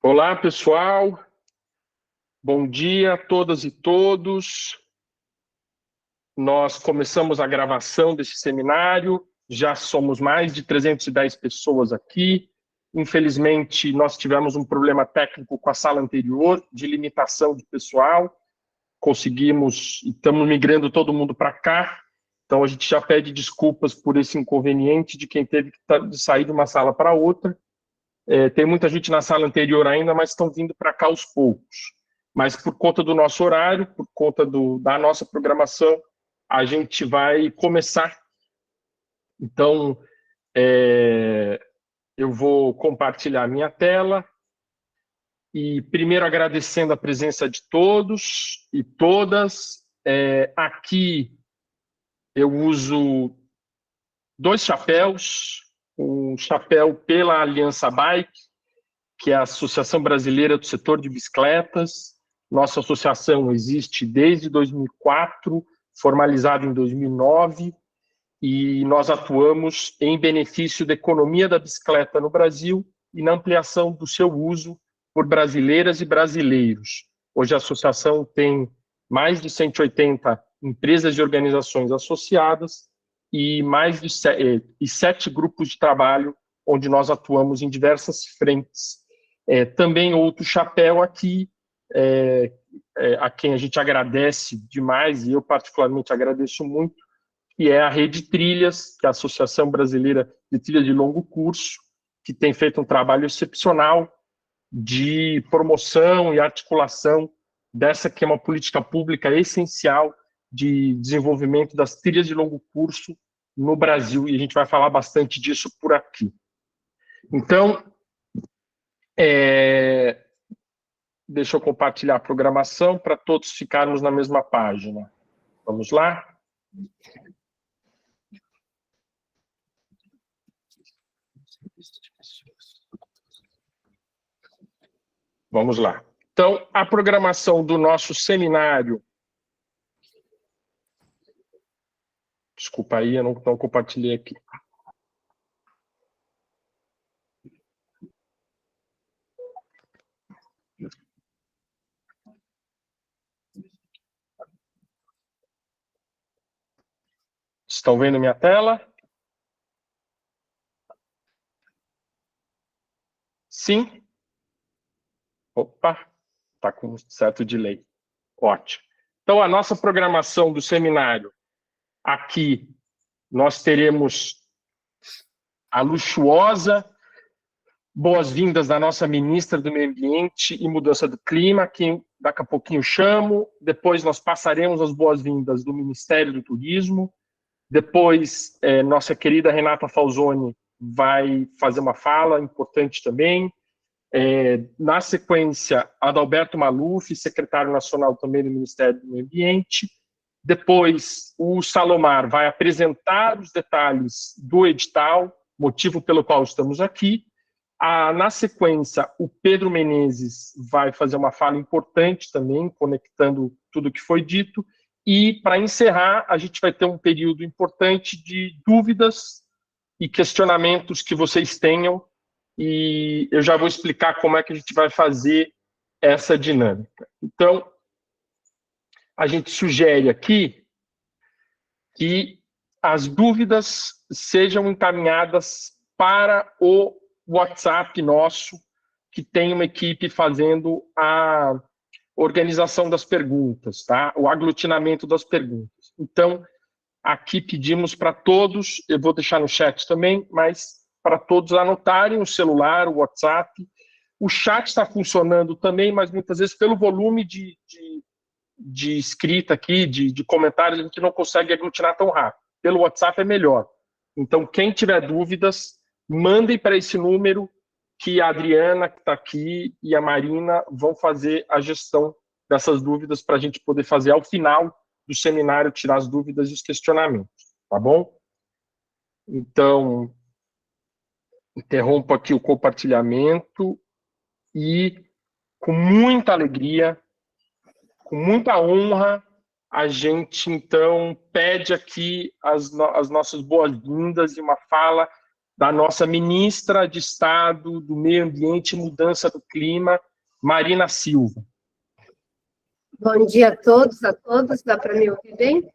Olá, pessoal. Bom dia a todas e todos. Nós começamos a gravação desse seminário. Já somos mais de 310 pessoas aqui. Infelizmente, nós tivemos um problema técnico com a sala anterior, de limitação de pessoal. Conseguimos, e estamos migrando todo mundo para cá. Então, a gente já pede desculpas por esse inconveniente de quem teve que sair de uma sala para outra. Tem muita gente na sala anterior ainda, mas estão vindo para cá aos poucos. Mas por conta do nosso horário, por conta da nossa programação, a gente vai começar. Então, eu vou compartilhar minha tela. E primeiro agradecendo a presença de todos e todas. Aqui eu uso 2 chapéus. Um chapéu pela Aliança Bike, que é a Associação Brasileira do Setor de Bicicletas. Nossa associação existe desde 2004, formalizada em 2009, e nós atuamos em benefício da economia da bicicleta no Brasil e na ampliação do seu uso por brasileiras e brasileiros. Hoje a associação tem mais de 180 empresas e organizações associadas e mais de 7 grupos de trabalho onde nós atuamos em diversas frentes. Também outro chapéu aqui, a quem a gente agradece demais, e eu particularmente agradeço muito, que é a Rede Trilhas, que é a Associação Brasileira de Trilhas de Longo Curso, que tem feito um trabalho excepcional de promoção e articulação dessa que é uma política pública essencial de desenvolvimento das trilhas de longo curso no Brasil, e a gente vai falar bastante disso por aqui. Então, deixa eu compartilhar a programação para todos ficarmos na mesma página. Vamos lá? Vamos lá. Então, a programação do nosso seminário... Desculpa aí, eu não compartilhei aqui. Estão vendo minha tela? Sim? Opa, está com um certo delay. Ótimo. Então, a nossa programação do seminário, aqui nós teremos a luxuosa boas-vindas da nossa ministra do Meio Ambiente e Mudança do Clima, que daqui a pouquinho chamo. Depois nós passaremos as boas-vindas do Ministério do Turismo. Depois, nossa querida Renata Falzoni vai fazer uma fala importante também. Na sequência, Adalberto Maluf, secretário nacional também do Ministério do Meio Ambiente. Depois, o Salomar vai apresentar os detalhes do edital, motivo pelo qual estamos aqui. Na sequência, o Pedro Menezes vai fazer uma fala importante também, conectando tudo o que foi dito. E, para encerrar, a gente vai ter um período importante de dúvidas e questionamentos que vocês tenham, e eu já vou explicar como é que a gente vai fazer essa dinâmica. Então, a gente sugere aqui que as dúvidas sejam encaminhadas para o WhatsApp nosso, que tem uma equipe fazendo a organização das perguntas, tá? O aglutinamento das perguntas. Então, aqui pedimos para todos, eu vou deixar no chat também, mas para todos anotarem o celular, o WhatsApp. O chat está funcionando também, mas muitas vezes pelo volume de escrita aqui, de comentários, a gente não consegue aglutinar tão rápido. Pelo WhatsApp é melhor. Então, quem tiver dúvidas, mandem para esse número que a Adriana, que está aqui, e a Marina vão fazer a gestão dessas dúvidas para a gente poder fazer ao final do seminário, tirar as dúvidas e os questionamentos, tá bom? Então, interrompo aqui o compartilhamento e, com muita alegria, com muita honra, a gente, então, pede aqui as nossas boas-vindas e uma fala da nossa ministra de Estado do Meio Ambiente e Mudança do Clima, Marina Silva. Bom dia a todos, dá para me ouvir bem?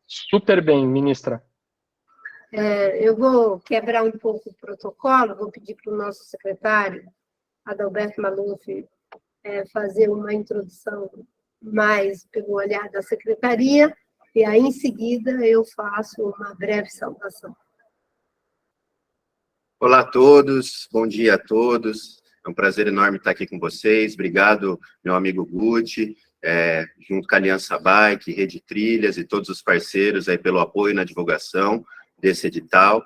Super bem, ministra. Eu vou quebrar um pouco o protocolo, vou pedir para o nosso secretário, Adalberto Maluf, fazer uma introdução mais pelo olhar da secretaria, e aí, em seguida, eu faço uma breve saudação. Olá a todos, bom dia a todos. É um prazer enorme estar aqui com vocês. Obrigado, meu amigo Guti, junto com a Aliança Bike, Rede Trilhas e todos os parceiros aí pelo apoio na divulgação desse edital.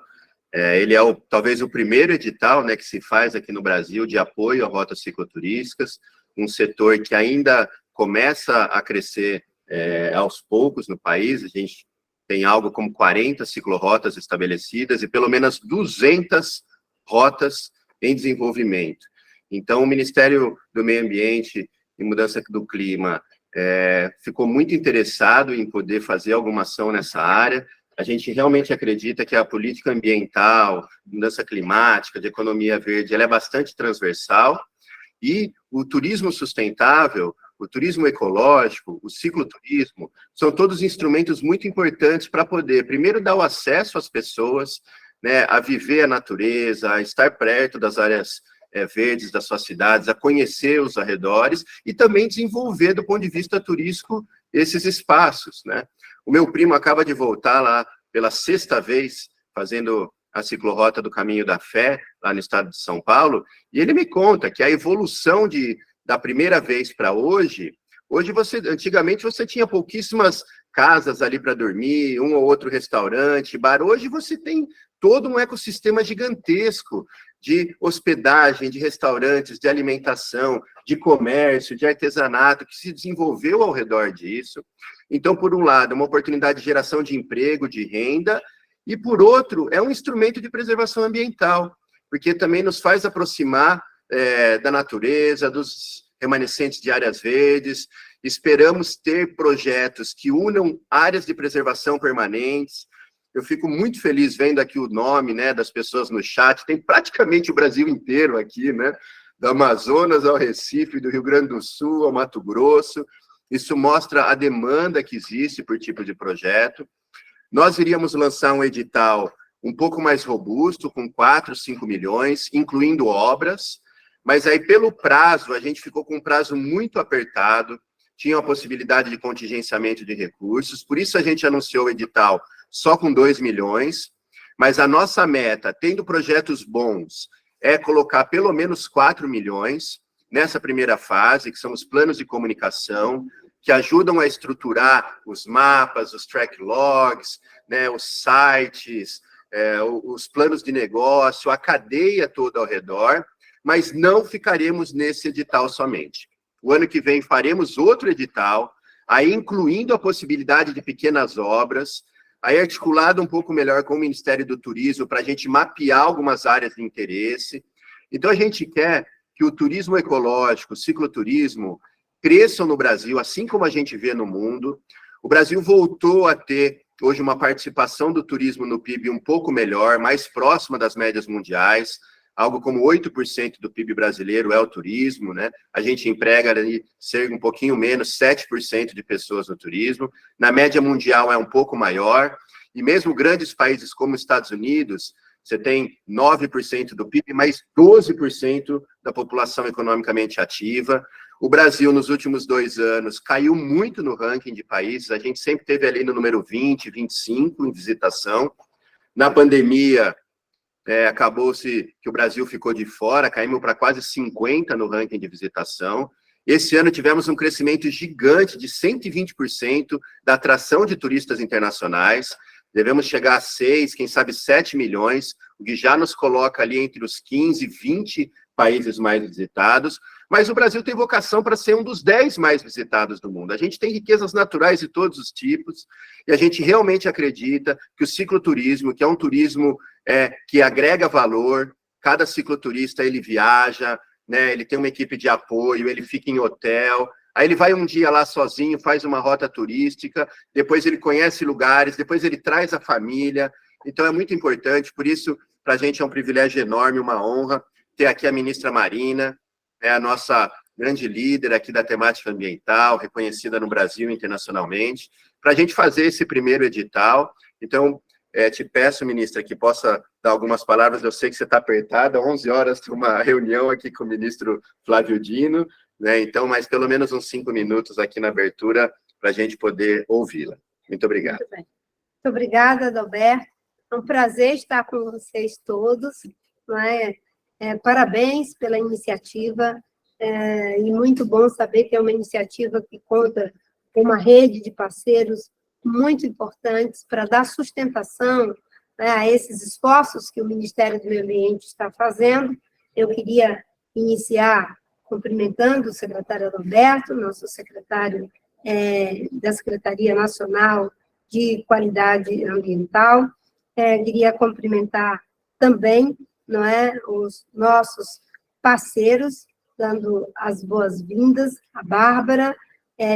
Ele é talvez o primeiro edital, né, que se faz aqui no Brasil de apoio a rotas cicloturísticas, um setor que ainda começa a crescer aos poucos no país. A gente tem algo como 40 ciclorotas estabelecidas e pelo menos 200 rotas em desenvolvimento. Então, o Ministério do Meio Ambiente e Mudança do Clima ficou muito interessado em poder fazer alguma ação nessa área. A gente realmente acredita que a política ambiental, mudança climática, de economia verde, ela é bastante transversal, e o turismo sustentável, o turismo ecológico, o cicloturismo, são todos instrumentos muito importantes para poder, primeiro, dar o acesso às pessoas, né, a viver a natureza, a estar perto das áreas verdes das suas cidades, a conhecer os arredores e também desenvolver, do ponto de vista turístico, esses espaços, né? O meu primo acaba de voltar lá pela 6ª vez, fazendo a ciclorota do Caminho da Fé, lá no estado de São Paulo, e ele me conta que a evolução da primeira vez para hoje, antigamente você tinha pouquíssimas casas ali para dormir, um ou outro restaurante, bar. Hoje você tem todo um ecossistema gigantesco de hospedagem, de restaurantes, de alimentação, de comércio, de artesanato, que se desenvolveu ao redor disso. Então, por um lado, uma oportunidade de geração de emprego, de renda, e, por outro, é um instrumento de preservação ambiental, porque também nos faz aproximar da natureza, dos remanescentes de áreas verdes. Esperamos ter projetos que unam áreas de preservação permanentes. Eu fico muito feliz vendo aqui o nome, né, das pessoas no chat. Tem praticamente o Brasil inteiro aqui, né? Do Amazonas ao Recife, do Rio Grande do Sul ao Mato Grosso. Isso mostra a demanda que existe por tipo de projeto. Nós iríamos lançar um edital um pouco mais robusto, com 4, 5 milhões, incluindo obras, mas aí, pelo prazo, a gente ficou com um prazo muito apertado, tinha a possibilidade de contingenciamento de recursos, por isso a gente anunciou o edital só com 2 milhões, mas a nossa meta, tendo projetos bons, é colocar pelo menos 4 milhões nessa primeira fase, que são os planos de comunicação, que ajudam a estruturar os mapas, os track logs, né, os sites, os planos de negócio, a cadeia toda ao redor, mas não ficaremos nesse edital somente. O ano que vem faremos outro edital, aí incluindo a possibilidade de pequenas obras, aí articulado um pouco melhor com o Ministério do Turismo, para a gente mapear algumas áreas de interesse. Então, a gente quer que o turismo ecológico, o cicloturismo, cresçam no Brasil, assim como a gente vê no mundo. O Brasil voltou a ter, hoje, uma participação do turismo no PIB um pouco melhor, mais próxima das médias mundiais. Algo como 8% do PIB brasileiro é o turismo, né? A gente emprega ali cerca um pouquinho menos, 7% de pessoas no turismo. Na média mundial é um pouco maior. E mesmo grandes países como os Estados Unidos, você tem 9% do PIB, mais 12% da população economicamente ativa. O Brasil, nos últimos 2 anos, caiu muito no ranking de países. A gente sempre teve ali no número 20, 25 em visitação. Na pandemia, acabou-se que o Brasil ficou de fora, caímos para quase 50 no ranking de visitação. Esse ano tivemos um crescimento gigante de 120% da atração de turistas internacionais. Devemos chegar a 6, quem sabe 7 milhões, o que já nos coloca ali entre os 15, 20 países mais visitados. Mas o Brasil tem vocação para ser um dos 10 mais visitados do mundo. A gente tem riquezas naturais de todos os tipos, e a gente realmente acredita que o cicloturismo, que é um turismo que agrega valor, cada cicloturista ele viaja, né, ele tem uma equipe de apoio, ele fica em hotel, aí ele vai um dia lá sozinho, faz uma rota turística, depois ele conhece lugares, depois ele traz a família. Então é muito importante, por isso para a gente é um privilégio enorme, uma honra ter aqui a ministra Marina, a nossa grande líder aqui da temática ambiental, reconhecida no Brasil e internacionalmente, para a gente fazer esse primeiro edital. Então, te peço, ministra, que possa dar algumas palavras. Eu sei que você está apertada, 11 horas tem uma reunião aqui com o ministro Flávio Dino, né? Então, mas pelo menos uns 5 minutos aqui na abertura para a gente poder ouvi-la. Muito obrigado. Muito bem. Muito obrigada, Adalberto. É um prazer estar com vocês todos. Não é? Parabéns pela iniciativa. E muito bom saber que é uma iniciativa que conta com uma rede de parceiros muito importantes para dar sustentação, né, a esses esforços que o Ministério do Meio Ambiente está fazendo. Eu queria iniciar cumprimentando o secretário Adalberto, nosso secretário da Secretaria Nacional de Qualidade Ambiental. Queria cumprimentar também, não é, os nossos parceiros, dando as boas-vindas, a Bárbara,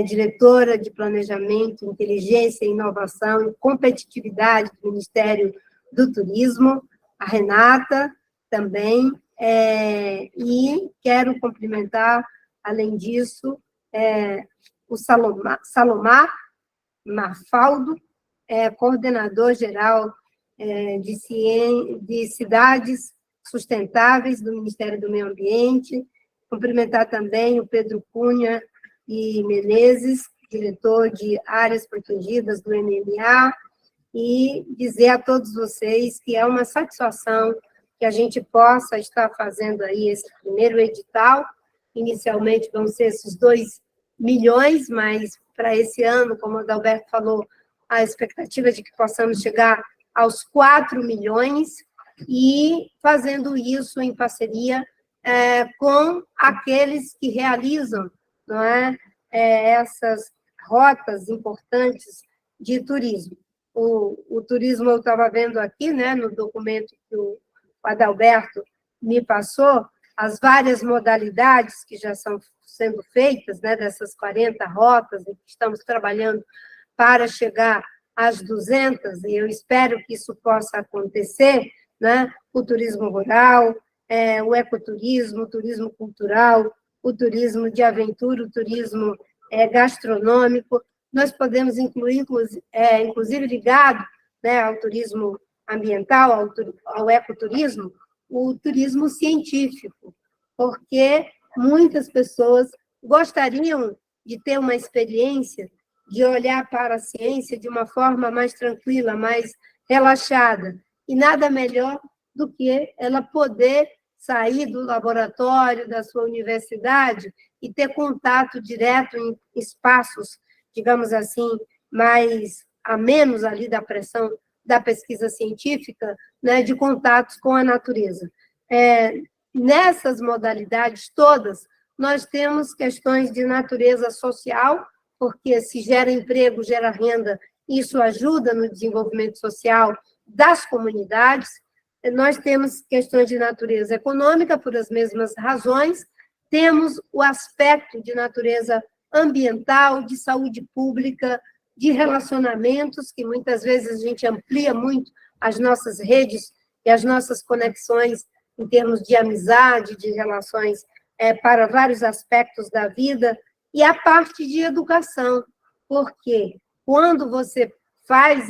diretora de Planejamento, Inteligência, Inovação e Competitividade do Ministério do Turismo, a Renata também, e quero cumprimentar, além disso, o Salomar Mafaldo, coordenador-geral de Cidades Sustentáveis do Ministério do Meio Ambiente, cumprimentar também o Pedro Cunha e Menezes, diretor de Áreas Protegidas do MMA, e dizer a todos vocês que é uma satisfação que a gente possa estar fazendo aí esse primeiro edital. Inicialmente vão ser esses 2 milhões, mas para esse ano, como o Adalberto falou, a expectativa de que possamos chegar aos 4 milhões, e fazendo isso em parceria com aqueles que realizam, não é, essas rotas importantes de turismo. O turismo, eu estava vendo aqui, né, no documento que o Adalberto me passou, as várias modalidades que já estão sendo feitas, né, dessas 40 rotas, e que estamos trabalhando para chegar às 200, e eu espero que isso possa acontecer, né, o turismo rural, o ecoturismo, o turismo cultural, o turismo de aventura, o turismo gastronômico. Nós podemos incluir, inclusive ligado, né, ao turismo ambiental, ao ecoturismo, o turismo científico, porque muitas pessoas gostariam de ter uma experiência de olhar para a ciência de uma forma mais tranquila, mais relaxada, e nada melhor do que ela poder sair do laboratório da sua universidade e ter contato direto em espaços, digamos assim, mais a menos ali da pressão da pesquisa científica, né, de contatos com a natureza. Nessas modalidades todas, nós temos questões de natureza social, porque se gera emprego, gera renda, isso ajuda no desenvolvimento social das comunidades. Nós temos questões de natureza econômica, por as mesmas razões, temos o aspecto de natureza ambiental, de saúde pública, de relacionamentos, que muitas vezes a gente amplia muito as nossas redes e as nossas conexões em termos de amizade, de relações para vários aspectos da vida, e a parte de educação, porque quando você faz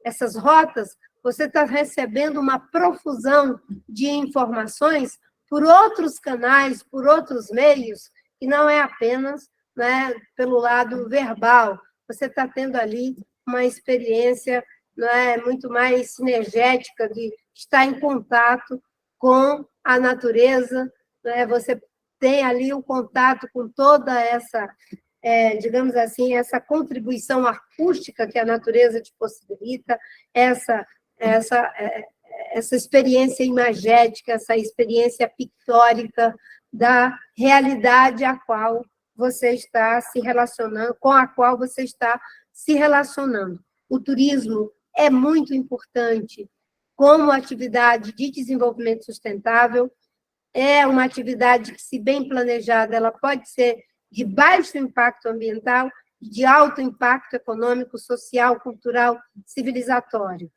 essas rotas, você está recebendo uma profusão de informações por outros canais, por outros meios, que não é apenas, né, pelo lado verbal. Você está tendo ali uma experiência, né, muito mais sinergética de estar em contato com a natureza, né? Você tem ali o contato com toda essa, digamos assim, essa contribuição acústica que a natureza te possibilita, essa experiência imagética, essa experiência pictórica da realidade a qual você está se relacionando, com a qual você está se relacionando. O turismo é muito importante como atividade de desenvolvimento sustentável, é uma atividade que, se bem planejada, ela pode ser de baixo impacto ambiental, de alto impacto econômico, social, cultural, civilizatório.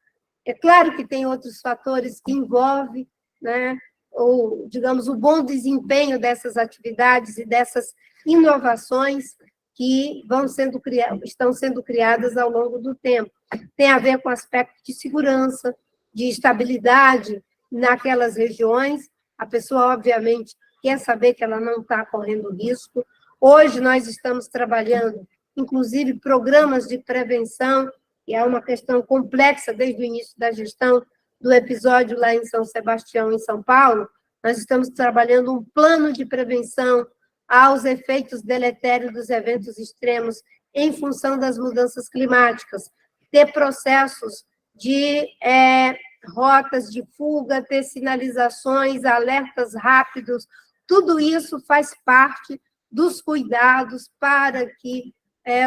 É claro que tem outros fatores que envolvem, né, ou, digamos, o bom desempenho dessas atividades e dessas inovações que estão sendo criadas ao longo do tempo. Tem a ver com o aspecto de segurança, de estabilidade naquelas regiões. A pessoa, obviamente, quer saber que ela não está correndo risco. Hoje, nós estamos trabalhando, inclusive, programas de prevenção, que é uma questão complexa desde o início da gestão do episódio lá em São Sebastião, em São Paulo. Nós estamos trabalhando um plano de prevenção aos efeitos deletérios dos eventos extremos em função das mudanças climáticas, ter processos de rotas de fuga, ter sinalizações, alertas rápidos, tudo isso faz parte dos cuidados para que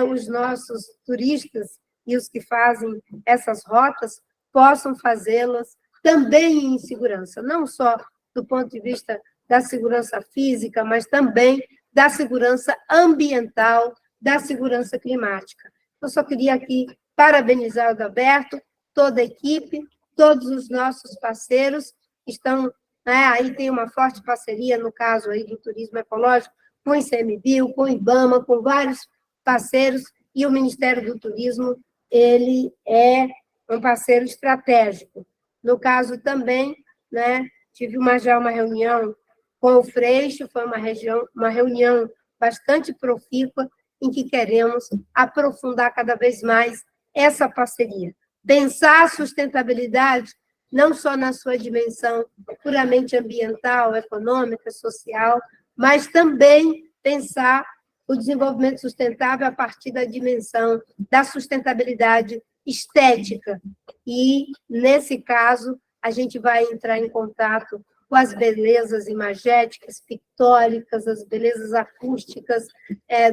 os nossos turistas e os que fazem essas rotas possam fazê-las também em segurança, não só do ponto de vista da segurança física, mas também da segurança ambiental, da segurança climática. Eu só queria aqui parabenizar o Adalberto, toda a equipe, todos os nossos parceiros estão, aí tem uma forte parceria, no caso aí do turismo ecológico, com o ICMBio, com o IBAMA, com vários parceiros, e o Ministério do Turismo, ele é um parceiro estratégico. No caso também, né, tive já uma reunião com o Freixo, foi uma reunião bastante profícua, em que queremos aprofundar cada vez mais essa parceria. Pensar a sustentabilidade não só na sua dimensão puramente ambiental, econômica, social, mas também pensar o desenvolvimento sustentável a partir da dimensão da sustentabilidade estética. E, nesse caso, a gente vai entrar em contato com as belezas imagéticas, pictóricas, as belezas acústicas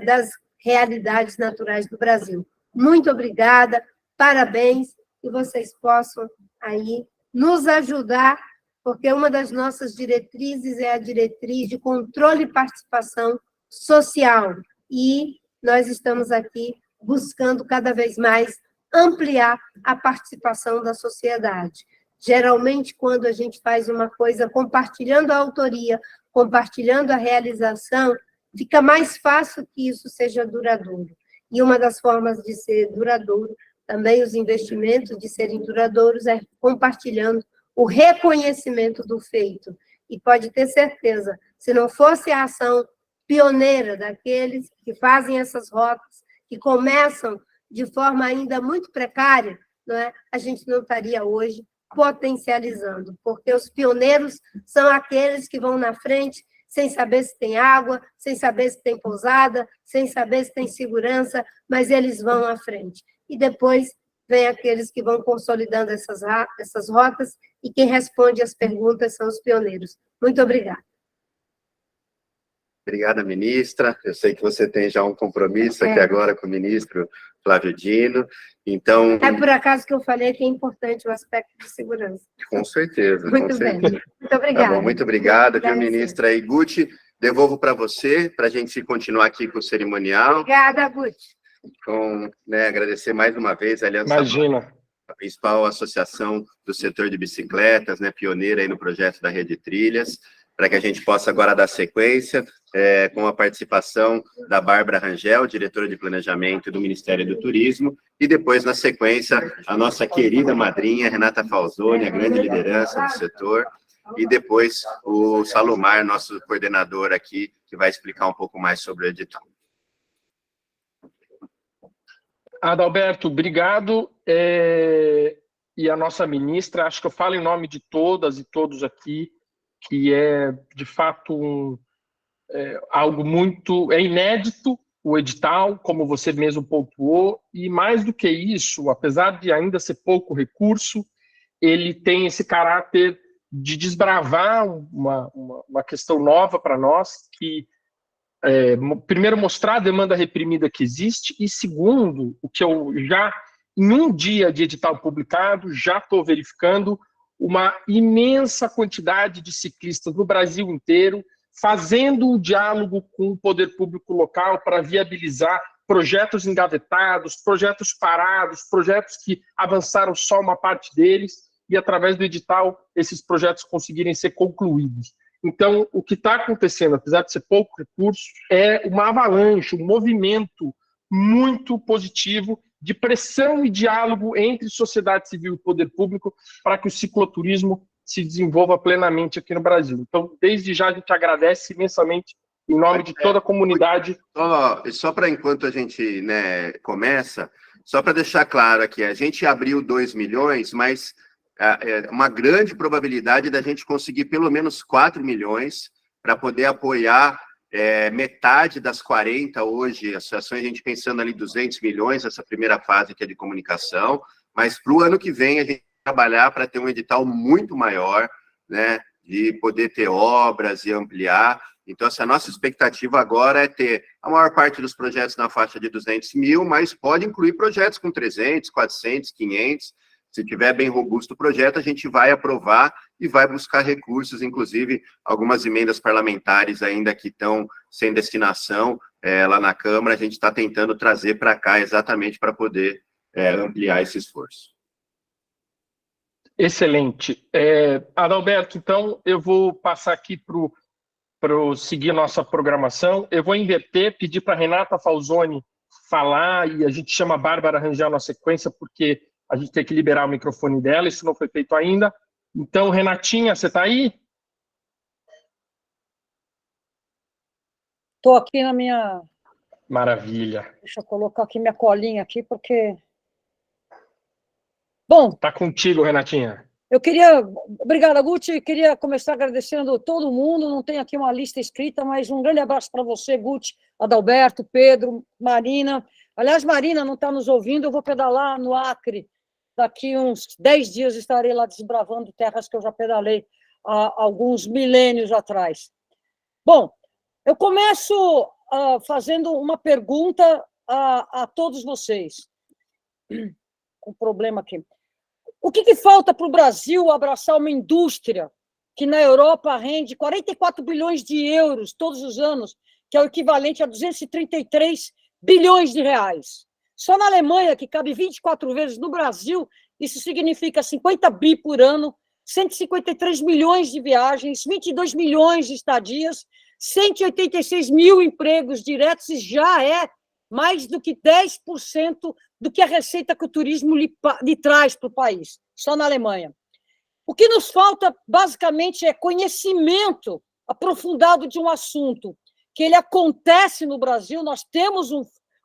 das realidades naturais do Brasil. Muito obrigada, parabéns, e vocês possam aí nos ajudar, porque uma das nossas diretrizes é a diretriz de controle e participação social, e nós estamos aqui buscando cada vez mais ampliar a participação da sociedade. Geralmente, quando a gente faz uma coisa compartilhando a autoria, compartilhando a realização, fica mais fácil que isso seja duradouro. E uma das formas de ser duradouro, também os investimentos de serem duradouros, é compartilhando o reconhecimento do feito. E pode ter certeza, se não fosse a ação pioneira daqueles que fazem essas rotas, que começam de forma ainda muito precária, não é? A gente não estaria hoje potencializando, porque os pioneiros são aqueles que vão na frente sem saber se tem água, sem saber se tem pousada, sem saber se tem segurança, mas eles vão à frente. E depois vem aqueles que vão consolidando essas rotas, e quem responde às perguntas são os pioneiros. Muito obrigada. Obrigada, ministra. Eu sei que você tem já um compromisso aqui agora com o ministro Flávio Dino. Então... É por acaso que eu falei que é importante o aspecto de segurança. Com certeza. Muito bem. Muito obrigada. Tá bom, muito obrigado, viu, ministra? E Guti, devolvo para você, para a gente continuar aqui com o cerimonial. Obrigada, Guti. Agradecer mais uma vez a Aliança, a principal associação do setor de bicicletas, pioneira aí no projeto da Rede Trilhas, para que a gente possa agora dar sequência com a participação da Bárbara Rangel, diretora de planejamento do Ministério do Turismo, e depois, na sequência, a nossa querida madrinha, Renata Falzoni, a grande liderança do setor, e depois o Salomar, nosso coordenador aqui, que vai explicar um pouco mais sobre o edital. Adalberto, obrigado. E a nossa ministra, acho que eu falo em nome de todas e todos aqui, que é, de fato, algo muito... É inédito o edital, como você mesmo pontuou, e mais do que isso, apesar de ainda ser pouco recurso, ele tem esse caráter de desbravar uma questão nova para nós, que, primeiro, mostrar a demanda reprimida que existe, e segundo, o que eu já, em um dia de edital publicado, já estou verificando uma imensa quantidade de ciclistas no Brasil inteiro fazendo o diálogo com o poder público local para viabilizar projetos engavetados, projetos parados, projetos que avançaram só uma parte deles, e através do edital esses projetos conseguirem ser concluídos. Então, o que está acontecendo, apesar de ser pouco recurso, é uma avalanche, um movimento muito positivo de pressão e diálogo entre sociedade civil e poder público para que o cicloturismo se desenvolva plenamente aqui no Brasil. Então, desde já, a gente agradece imensamente em nome de toda a comunidade. Só para enquanto a gente, né, começa, só para deixar claro aqui, a gente abriu 2 milhões, mas uma grande probabilidade da gente conseguir pelo menos 4 milhões para poder apoiar metade das 40 hoje, associações, a gente pensando ali 200 milhões, essa primeira fase que é de comunicação, mas para o ano que vem a gente vai trabalhar para ter um edital muito maior, né, de poder ter obras e ampliar. Então, essa nossa expectativa agora é ter a maior parte dos projetos na faixa de 200 mil, mas pode incluir projetos com 300, 400, 500. Se tiver bem robusto o projeto, a gente vai aprovar e vai buscar recursos, inclusive algumas emendas parlamentares ainda que estão sem destinação lá na Câmara, a gente está tentando trazer para cá exatamente para poder ampliar esse esforço. Excelente. Adalberto, então, eu vou passar aqui para seguir a nossa programação. Eu vou inverter, pedir para a Renata Falzoni falar, e a gente chama a Bárbara Rangel na sequência, porque a gente tem que liberar o microfone dela, isso não foi feito ainda. Então, Renatinha, você está aí? Estou aqui na minha... Maravilha. Deixa eu colocar aqui minha colinha aqui, porque... Bom... Está contigo, Renatinha. Eu queria... Obrigada, Guti. Queria começar agradecendo todo mundo. Não tem aqui uma lista escrita, mas um grande abraço para você, Guti, Adalberto, Pedro, Marina. Aliás, Marina não está nos ouvindo, eu vou pedalar no Acre. Daqui uns 10 dias estarei lá desbravando terras que eu já pedalei há alguns milênios atrás. Bom, eu começo fazendo uma pergunta a todos vocês. Com problema aqui. O que falta para o Brasil abraçar uma indústria que na Europa rende 44 bilhões de euros todos os anos, que é o equivalente a 233 bilhões de reais? Só na Alemanha, que cabe 24 vezes, no Brasil, isso significa 50 bi por ano, 153 milhões de viagens, 22 milhões de estadias, 186 mil empregos diretos, e já é mais do que 10% do que a receita que o turismo lhe traz para o país, só na Alemanha. O que nos falta, basicamente, é conhecimento aprofundado de um assunto, que ele acontece no Brasil, nós temos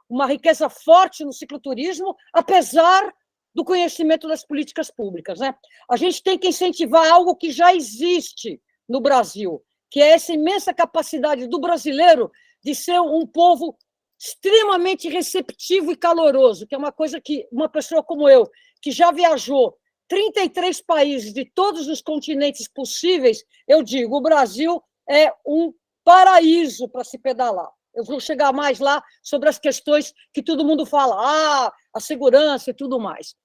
uma riqueza forte no cicloturismo, apesar do conhecimento das políticas públicas, né? A gente tem que incentivar algo que já existe no Brasil, que é essa imensa capacidade do brasileiro de ser um povo extremamente receptivo e caloroso, que é uma coisa que uma pessoa como eu, que já viajou 33 países de todos os continentes possíveis, eu digo, o Brasil é um paraíso para se pedalar. Eu vou chegar mais lá sobre as questões que todo mundo fala, a segurança e tudo mais.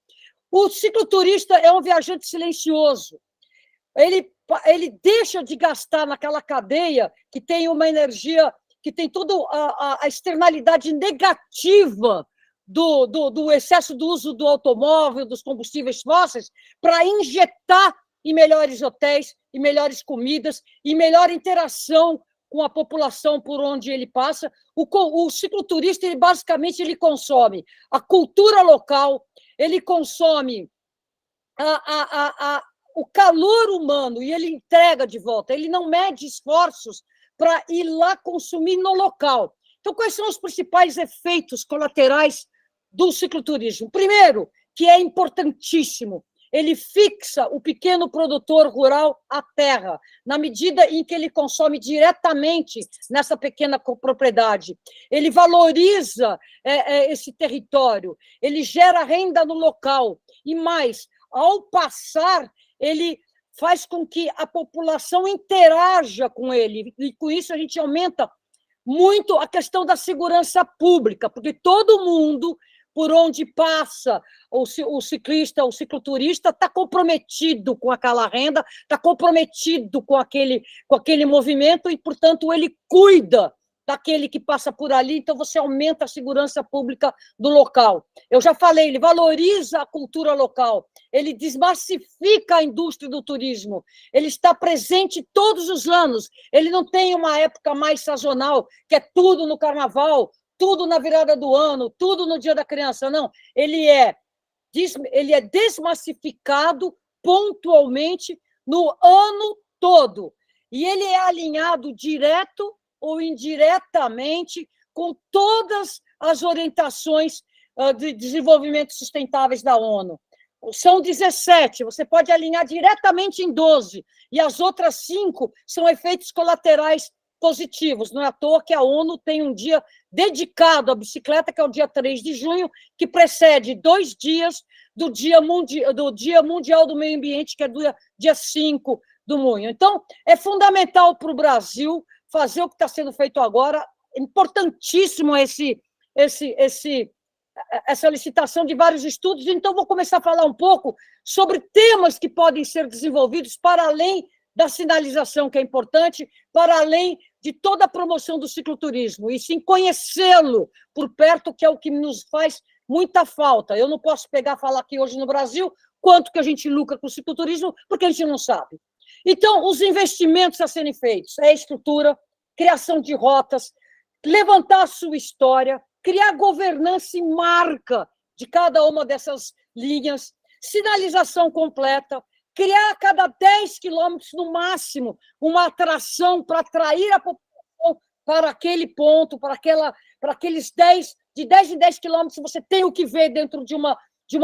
O cicloturista é um viajante silencioso. Ele deixa de gastar naquela cadeia que tem uma energia, que tem toda a externalidade negativa do excesso do uso do automóvel, dos combustíveis fósseis, para injetar em melhores hotéis, em melhores comidas, em melhor interação com a população por onde ele passa. O cicloturista, ele basicamente ele consome a cultura local, ele consome o calor humano e ele entrega de volta. Ele não mede esforços para ir lá consumir no local. Então, quais são os principais efeitos colaterais do cicloturismo? Primeiro, que é importantíssimo, ele fixa o pequeno produtor rural à terra, na medida em que ele consome diretamente nessa pequena propriedade. Ele valoriza esse território, ele gera renda no local. E mais, ao passar, ele faz com que a população interaja com ele. E com isso a gente aumenta muito a questão da segurança pública, porque todo mundo, por onde passa o ciclista, o cicloturista, está comprometido com aquela renda, está comprometido com aquele movimento e, portanto, ele cuida daquele que passa por ali, então você aumenta a segurança pública do local. Eu já falei, ele valoriza a cultura local, ele desmassifica a indústria do turismo, ele está presente todos os anos, ele não tem uma época mais sazonal, que é tudo no carnaval, tudo na virada do ano, tudo no dia da criança, não. Ele é desmassificado pontualmente no ano todo. E ele é alinhado direto ou indiretamente com todas as orientações de desenvolvimento sustentáveis da ONU. São 17, você pode alinhar diretamente em 12, e as outras 5 são efeitos colaterais positivos. Não é à toa que a ONU tem um dia dedicado à bicicleta, que é o dia 3 de junho, que precede 2 dias do Dia Mundial do Meio Ambiente, que é do dia 5 do junho. Então, é fundamental para o Brasil fazer o que está sendo feito agora, importantíssimo essa licitação de vários estudos, então vou começar a falar um pouco sobre temas que podem ser desenvolvidos para além da sinalização, que é importante, para além de toda a promoção do cicloturismo, e sim conhecê-lo por perto, que é o que nos faz muita falta. Eu não posso pegar e falar aqui hoje no Brasil quanto que a gente lucra com o cicloturismo, porque a gente não sabe. Então, os investimentos a serem feitos é estrutura, criação de rotas, levantar a sua história, criar governança e marca de cada uma dessas linhas, sinalização completa, criar a cada 10 quilômetros, no máximo, uma atração para atrair a população para aquele ponto, para aqueles 10 em 10 quilômetros, você tem o que ver dentro de uma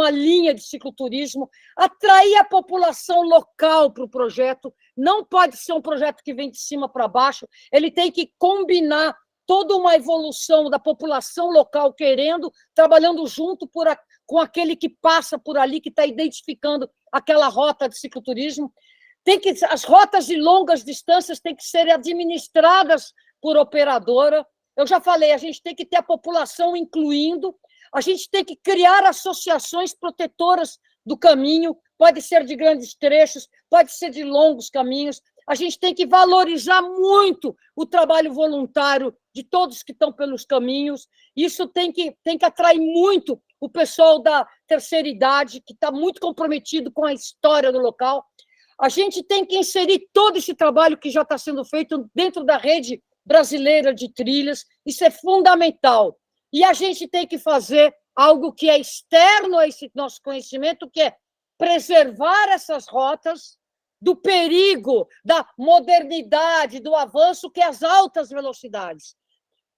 linha de cicloturismo, atrair a população local para o projeto. Não pode ser um projeto que vem de cima para baixo, ele tem que combinar toda uma evolução da população local querendo, trabalhando junto com aquele que passa por ali, que está identificando aquela rota de cicloturismo. As rotas de longas distâncias têm que ser administradas por operadora. Eu já falei, a gente tem que ter a população incluindo, a gente tem que criar associações protetoras do caminho, pode ser de grandes trechos, pode ser de longos caminhos. A gente tem que valorizar muito o trabalho voluntário de todos que estão pelos caminhos. Isso tem que atrair muito o pessoal da terceira idade, que está muito comprometido com a história do local. A gente tem que inserir todo esse trabalho que já está sendo feito dentro da rede brasileira de trilhas. Isso é fundamental. E a gente tem que fazer algo que é externo a esse nosso conhecimento, que é preservar essas rotas do perigo, da modernidade, do avanço, que é as altas velocidades.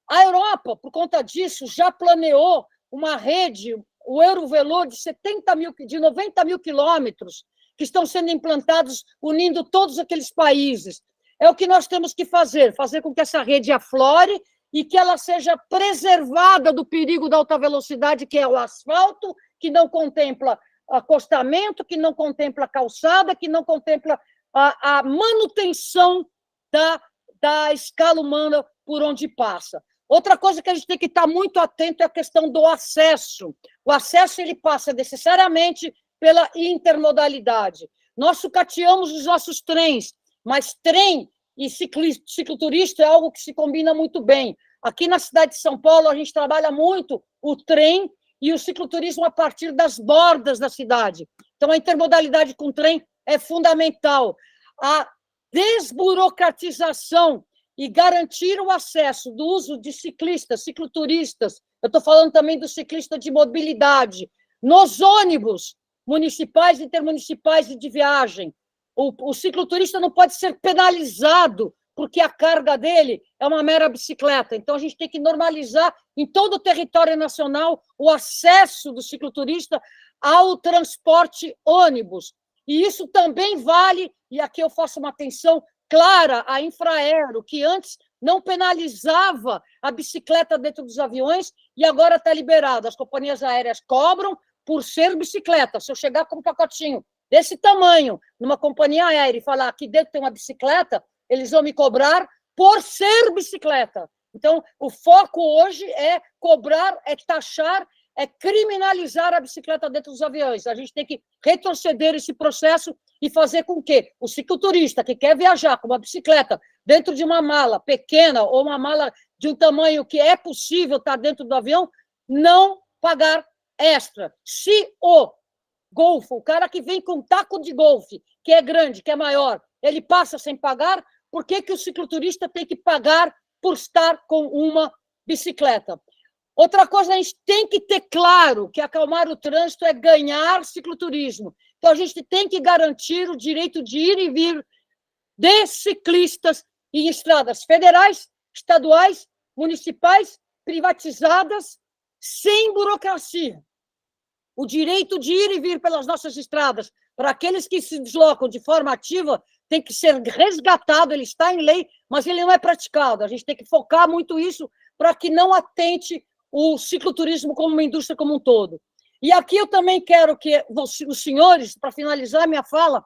A Europa, por conta disso, já planeou uma rede, o Eurovelo, de 90 mil quilômetros, que estão sendo implantados, unindo todos aqueles países. É o que nós temos que fazer com que essa rede aflore e que ela seja preservada do perigo da alta velocidade, que é o asfalto, que não contempla acostamento, que não contempla calçada, que não contempla a manutenção da escala humana por onde passa. Outra coisa que a gente tem que estar muito atento é a questão do acesso. O acesso ele passa necessariamente pela intermodalidade. Nós sucateamos os nossos trens, mas trem e cicloturista é algo que se combina muito bem. Aqui na cidade de São Paulo, a gente trabalha muito o trem e o cicloturismo a partir das bordas da cidade. Então, a intermodalidade com trem é fundamental. A desburocratização e garantir o acesso do uso de ciclistas, cicloturistas, eu estou falando também do ciclista de mobilidade, nos ônibus municipais, intermunicipais e de viagem. O cicloturista não pode ser penalizado porque a carga dele é uma mera bicicleta. Então, a gente tem que normalizar em todo o território nacional o acesso do cicloturista ao transporte ônibus. E isso também vale, e aqui eu faço uma atenção clara à Infraero, que antes não penalizava a bicicleta dentro dos aviões e agora está liberado. As companhias aéreas cobram por ser bicicleta. Se eu chegar com um pacotinho desse tamanho numa companhia aérea e falar aqui dentro tem uma bicicleta, eles vão me cobrar por ser bicicleta. Então, o foco hoje é cobrar, é taxar, é criminalizar a bicicleta dentro dos aviões. A gente tem que retroceder esse processo e fazer com que o cicloturista que quer viajar com uma bicicleta dentro de uma mala pequena ou uma mala de um tamanho que é possível estar dentro do avião, não pagar extra. Se o golfo, o cara que vem com um taco de golfe, que é grande, que é maior, ele passa sem pagar, por que o cicloturista tem que pagar por estar com uma bicicleta? Outra coisa, a gente tem que ter claro que acalmar o trânsito é ganhar cicloturismo. Então, a gente tem que garantir o direito de ir e vir de ciclistas em estradas federais, estaduais, municipais, privatizadas, sem burocracia. O direito de ir e vir pelas nossas estradas, para aqueles que se deslocam de forma ativa, tem que ser resgatado, ele está em lei, mas ele não é praticado. A gente tem que focar muito isso para que não atente o cicloturismo como uma indústria como um todo. E aqui eu também quero que os senhores, para finalizar minha fala,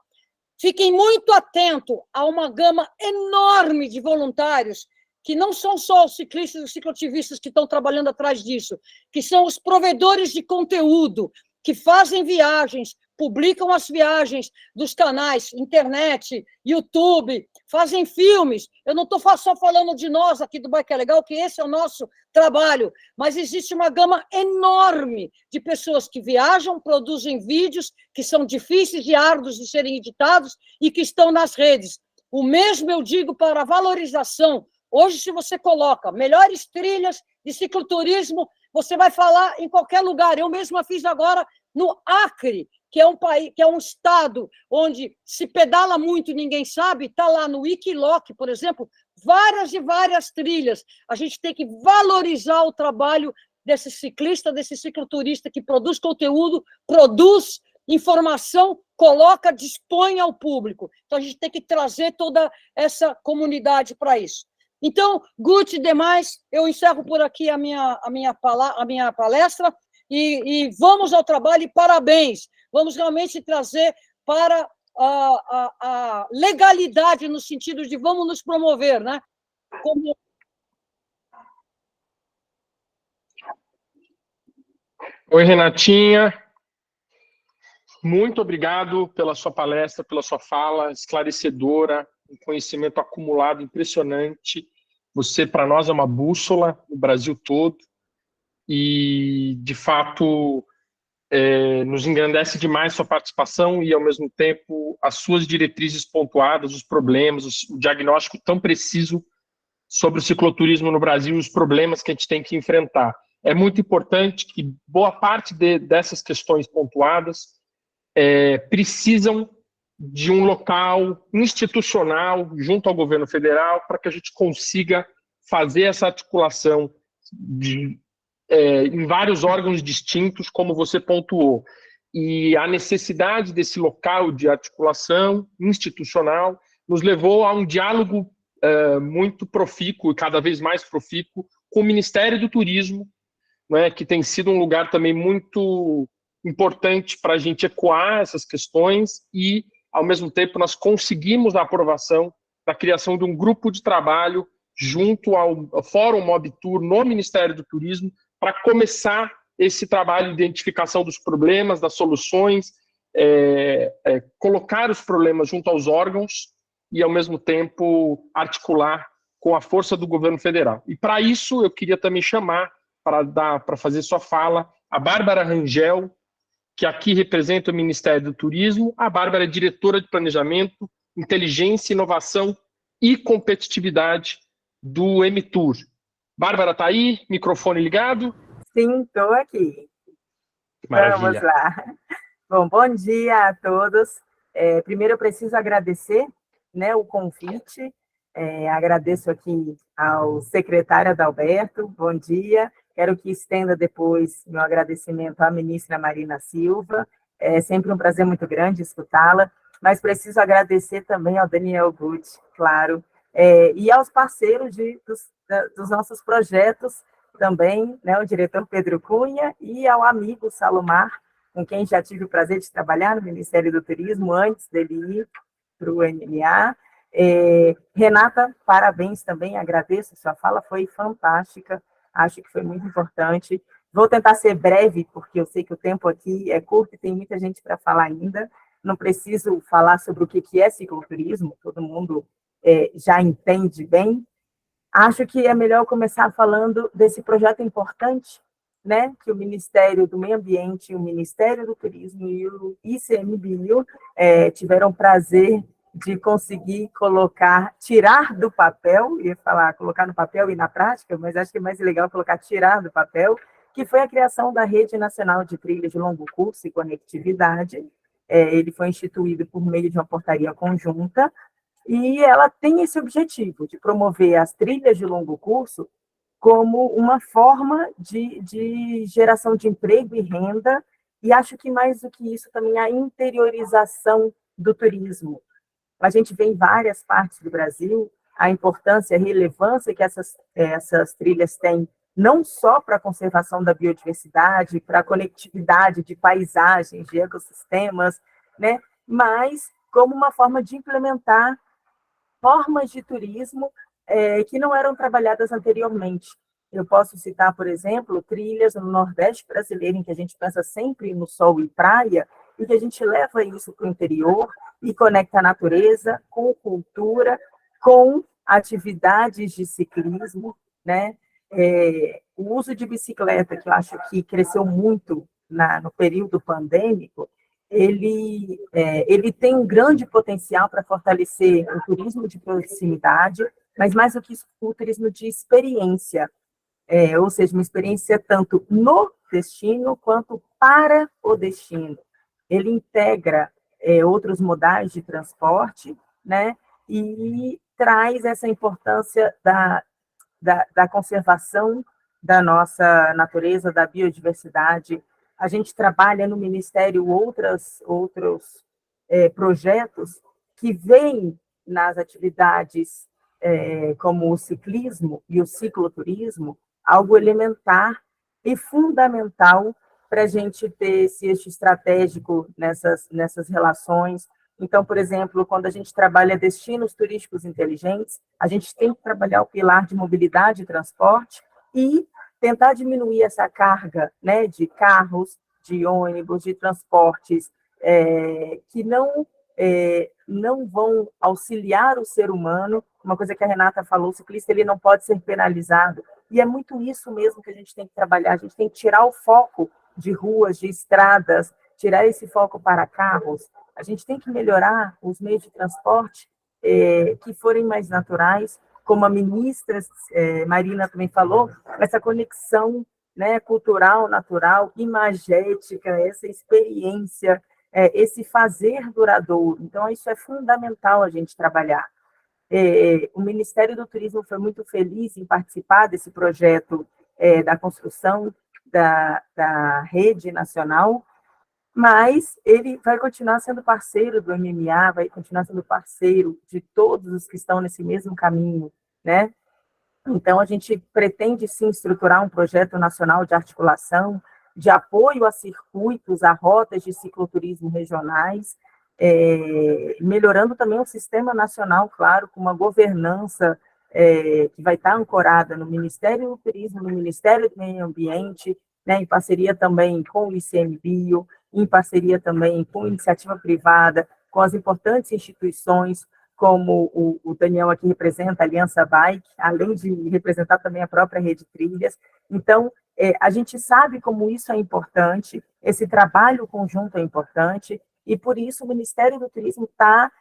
fiquem muito atentos a uma gama enorme de voluntários, que não são só os ciclistas e os cicloativistas que estão trabalhando atrás disso, que são os provedores de conteúdo, que fazem viagens, publicam as viagens dos canais, internet, YouTube, fazem filmes. Eu não estou só falando de nós aqui do Bike é Legal, que esse é o nosso trabalho, mas existe uma gama enorme de pessoas que viajam, produzem vídeos que são difíceis e árduos de serem editados e que estão nas redes. O mesmo eu digo para a valorização. Hoje, se você coloca melhores trilhas de cicloturismo, você vai falar em qualquer lugar. Eu mesma fiz agora no Acre, que é um país, que é um estado onde se pedala muito e ninguém sabe, está lá no Wikiloc, por exemplo, várias e várias trilhas. A gente tem que valorizar o trabalho desse ciclista, desse cicloturista que produz conteúdo, produz informação, coloca, dispõe ao público. Então, a gente tem que trazer toda essa comunidade para isso. Então, Guti e demais, eu encerro por aqui a minha palestra e vamos ao trabalho e parabéns. Vamos realmente trazer para a legalidade no sentido de vamos nos promover, né? Como... Oi, Renatinha. Muito obrigado pela sua palestra, pela sua fala esclarecedora, um conhecimento acumulado impressionante. Você, para nós, é uma bússola no Brasil todo e, de fato, nos engrandece demais sua participação e, ao mesmo tempo, as suas diretrizes pontuadas, os problemas, o diagnóstico tão preciso sobre o cicloturismo no Brasil e os problemas que a gente tem que enfrentar. É muito importante que boa parte dessas questões pontuadas precisam de um local institucional junto ao governo federal para que a gente consiga fazer essa articulação em vários órgãos distintos, como você pontuou. E a necessidade desse local de articulação institucional nos levou a um diálogo muito profícuo e cada vez mais profícuo com o Ministério do Turismo, né, que tem sido um lugar também muito importante para a gente ecoar essas questões e, ao mesmo tempo, nós conseguimos a aprovação da criação de um grupo de trabalho junto ao Fórum Mob Tour no Ministério do Turismo para começar esse trabalho de identificação dos problemas, das soluções, colocar os problemas junto aos órgãos e, ao mesmo tempo, articular com a força do governo federal. E, para isso, eu queria também chamar, para fazer sua fala, a Bárbara Rangel, que aqui representa o Ministério do Turismo. A Bárbara é diretora de Planejamento, Inteligência, Inovação e Competitividade do MTour. Bárbara, está aí? Microfone ligado? Sim, estou aqui. Maravilha. Vamos lá. Bom dia a todos. Primeiro, eu preciso agradecer, né, o convite. Agradeço aqui ao secretário Adalberto. Bom dia. Quero que estenda depois meu agradecimento à ministra Marina Silva. É sempre um prazer muito grande escutá-la, mas preciso agradecer também ao Daniel Guti, claro, e aos parceiros dos nossos projetos também, né, o diretor Pedro Cunha e ao amigo Salomar, com quem já tive o prazer de trabalhar no Ministério do Turismo antes dele ir para o MMA. Renata, parabéns também, agradeço, sua fala foi fantástica. Acho que foi muito importante. Vou tentar ser breve, porque eu sei que o tempo aqui é curto e tem muita gente para falar ainda. Não preciso falar sobre o que é cicloturismo, todo mundo já entende bem. Acho que é melhor começar falando desse projeto importante, né, que o Ministério do Meio Ambiente, o Ministério do Turismo e o ICMBio tiveram o prazer de conseguir colocar, tirar do papel, ia falar colocar no papel e na prática, mas acho que é mais legal colocar tirar do papel, que foi a criação da Rede Nacional de Trilhas de Longo Curso e Conectividade. Ele foi instituído por meio de uma portaria conjunta, e ela tem esse objetivo de promover as trilhas de longo curso como uma forma de geração de emprego e renda, e acho que mais do que isso também a interiorização do turismo. A gente vê em várias partes do Brasil a importância, a relevância que essas trilhas têm, não só para a conservação da biodiversidade, para a conectividade de paisagens, de ecossistemas, né, mas como uma forma de implementar formas de turismo que não eram trabalhadas anteriormente. Eu posso citar, por exemplo, trilhas no Nordeste brasileiro, em que a gente pensa sempre no sol e praia, e que a gente leva isso para o interior e conecta a natureza com cultura, com atividades de ciclismo, né? O uso de bicicleta, que eu acho que cresceu muito no período pandêmico, ele tem um grande potencial para fortalecer o turismo de proximidade, mas mais do que isso, o turismo de experiência, ou seja, uma experiência tanto no destino quanto para o destino. Ele integra outros modais de transporte, né, e traz essa importância da conservação da nossa natureza, da biodiversidade. A gente trabalha no Ministério outros projetos que vêm nas atividades como o ciclismo e o cicloturismo, algo elementar e fundamental para a gente ter esse eixo estratégico nessas relações. Então, por exemplo, quando a gente trabalha destinos turísticos inteligentes, a gente tem que trabalhar o pilar de mobilidade e transporte e tentar diminuir essa carga, né, de carros, de ônibus, de transportes que não vão auxiliar o ser humano. Uma coisa que a Renata falou, o ciclista ele não pode ser penalizado. E é muito isso mesmo que a gente tem que trabalhar. A gente tem que tirar o foco de ruas, de estradas, tirar esse foco para carros. A gente tem que melhorar os meios de transporte que forem mais naturais, como a ministra Marina também falou, essa conexão, né, cultural, natural, imagética, essa experiência, esse fazer duradouro. Então, isso é fundamental a gente trabalhar. O Ministério do Turismo foi muito feliz em participar desse projeto da construção da rede nacional, mas ele vai continuar sendo parceiro do MMA, vai continuar sendo parceiro de todos os que estão nesse mesmo caminho, né? Então, a gente pretende, sim, estruturar um projeto nacional de articulação, de apoio a circuitos, a rotas de cicloturismo regionais, melhorando também o sistema nacional, claro, com uma governança que vai estar ancorada no Ministério do Turismo, no Ministério do Meio Ambiente, né, em parceria também com o ICMBio, em parceria também com a iniciativa privada, com as importantes instituições, como o Daniel aqui representa a Aliança Bike, além de representar também a própria Rede Trilhas. Então, a gente sabe como isso é importante, esse trabalho conjunto é importante, e por isso o Ministério do Turismo está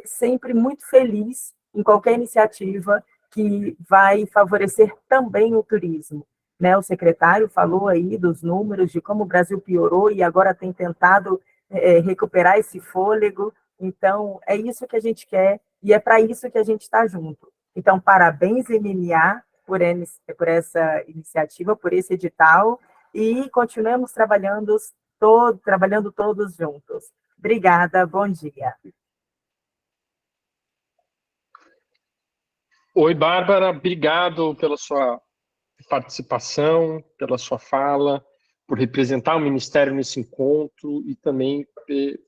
sempre muito feliz em qualquer iniciativa que vai favorecer também o turismo. Né, o secretário falou aí dos números, de como o Brasil piorou e agora tem tentado recuperar esse fôlego. Então, é isso que a gente quer e é para isso que a gente está junto. Então, parabéns, MMA, por essa iniciativa, por esse edital, e continuemos trabalhando todos juntos. Obrigada, bom dia. Oi, Bárbara, obrigado pela sua participação, pela sua fala, por representar o Ministério nesse encontro e também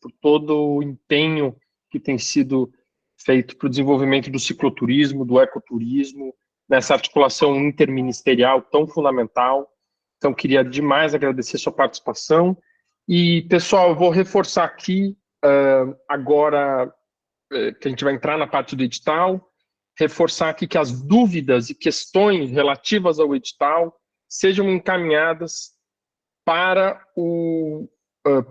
por todo o empenho que tem sido feito para o desenvolvimento do cicloturismo, do ecoturismo, nessa articulação interministerial tão fundamental. Então, queria demais agradecer sua participação. E, pessoal, eu vou reforçar aqui, agora que a gente vai entrar na parte do edital, reforçar aqui que as dúvidas e questões relativas ao edital sejam encaminhadas para o...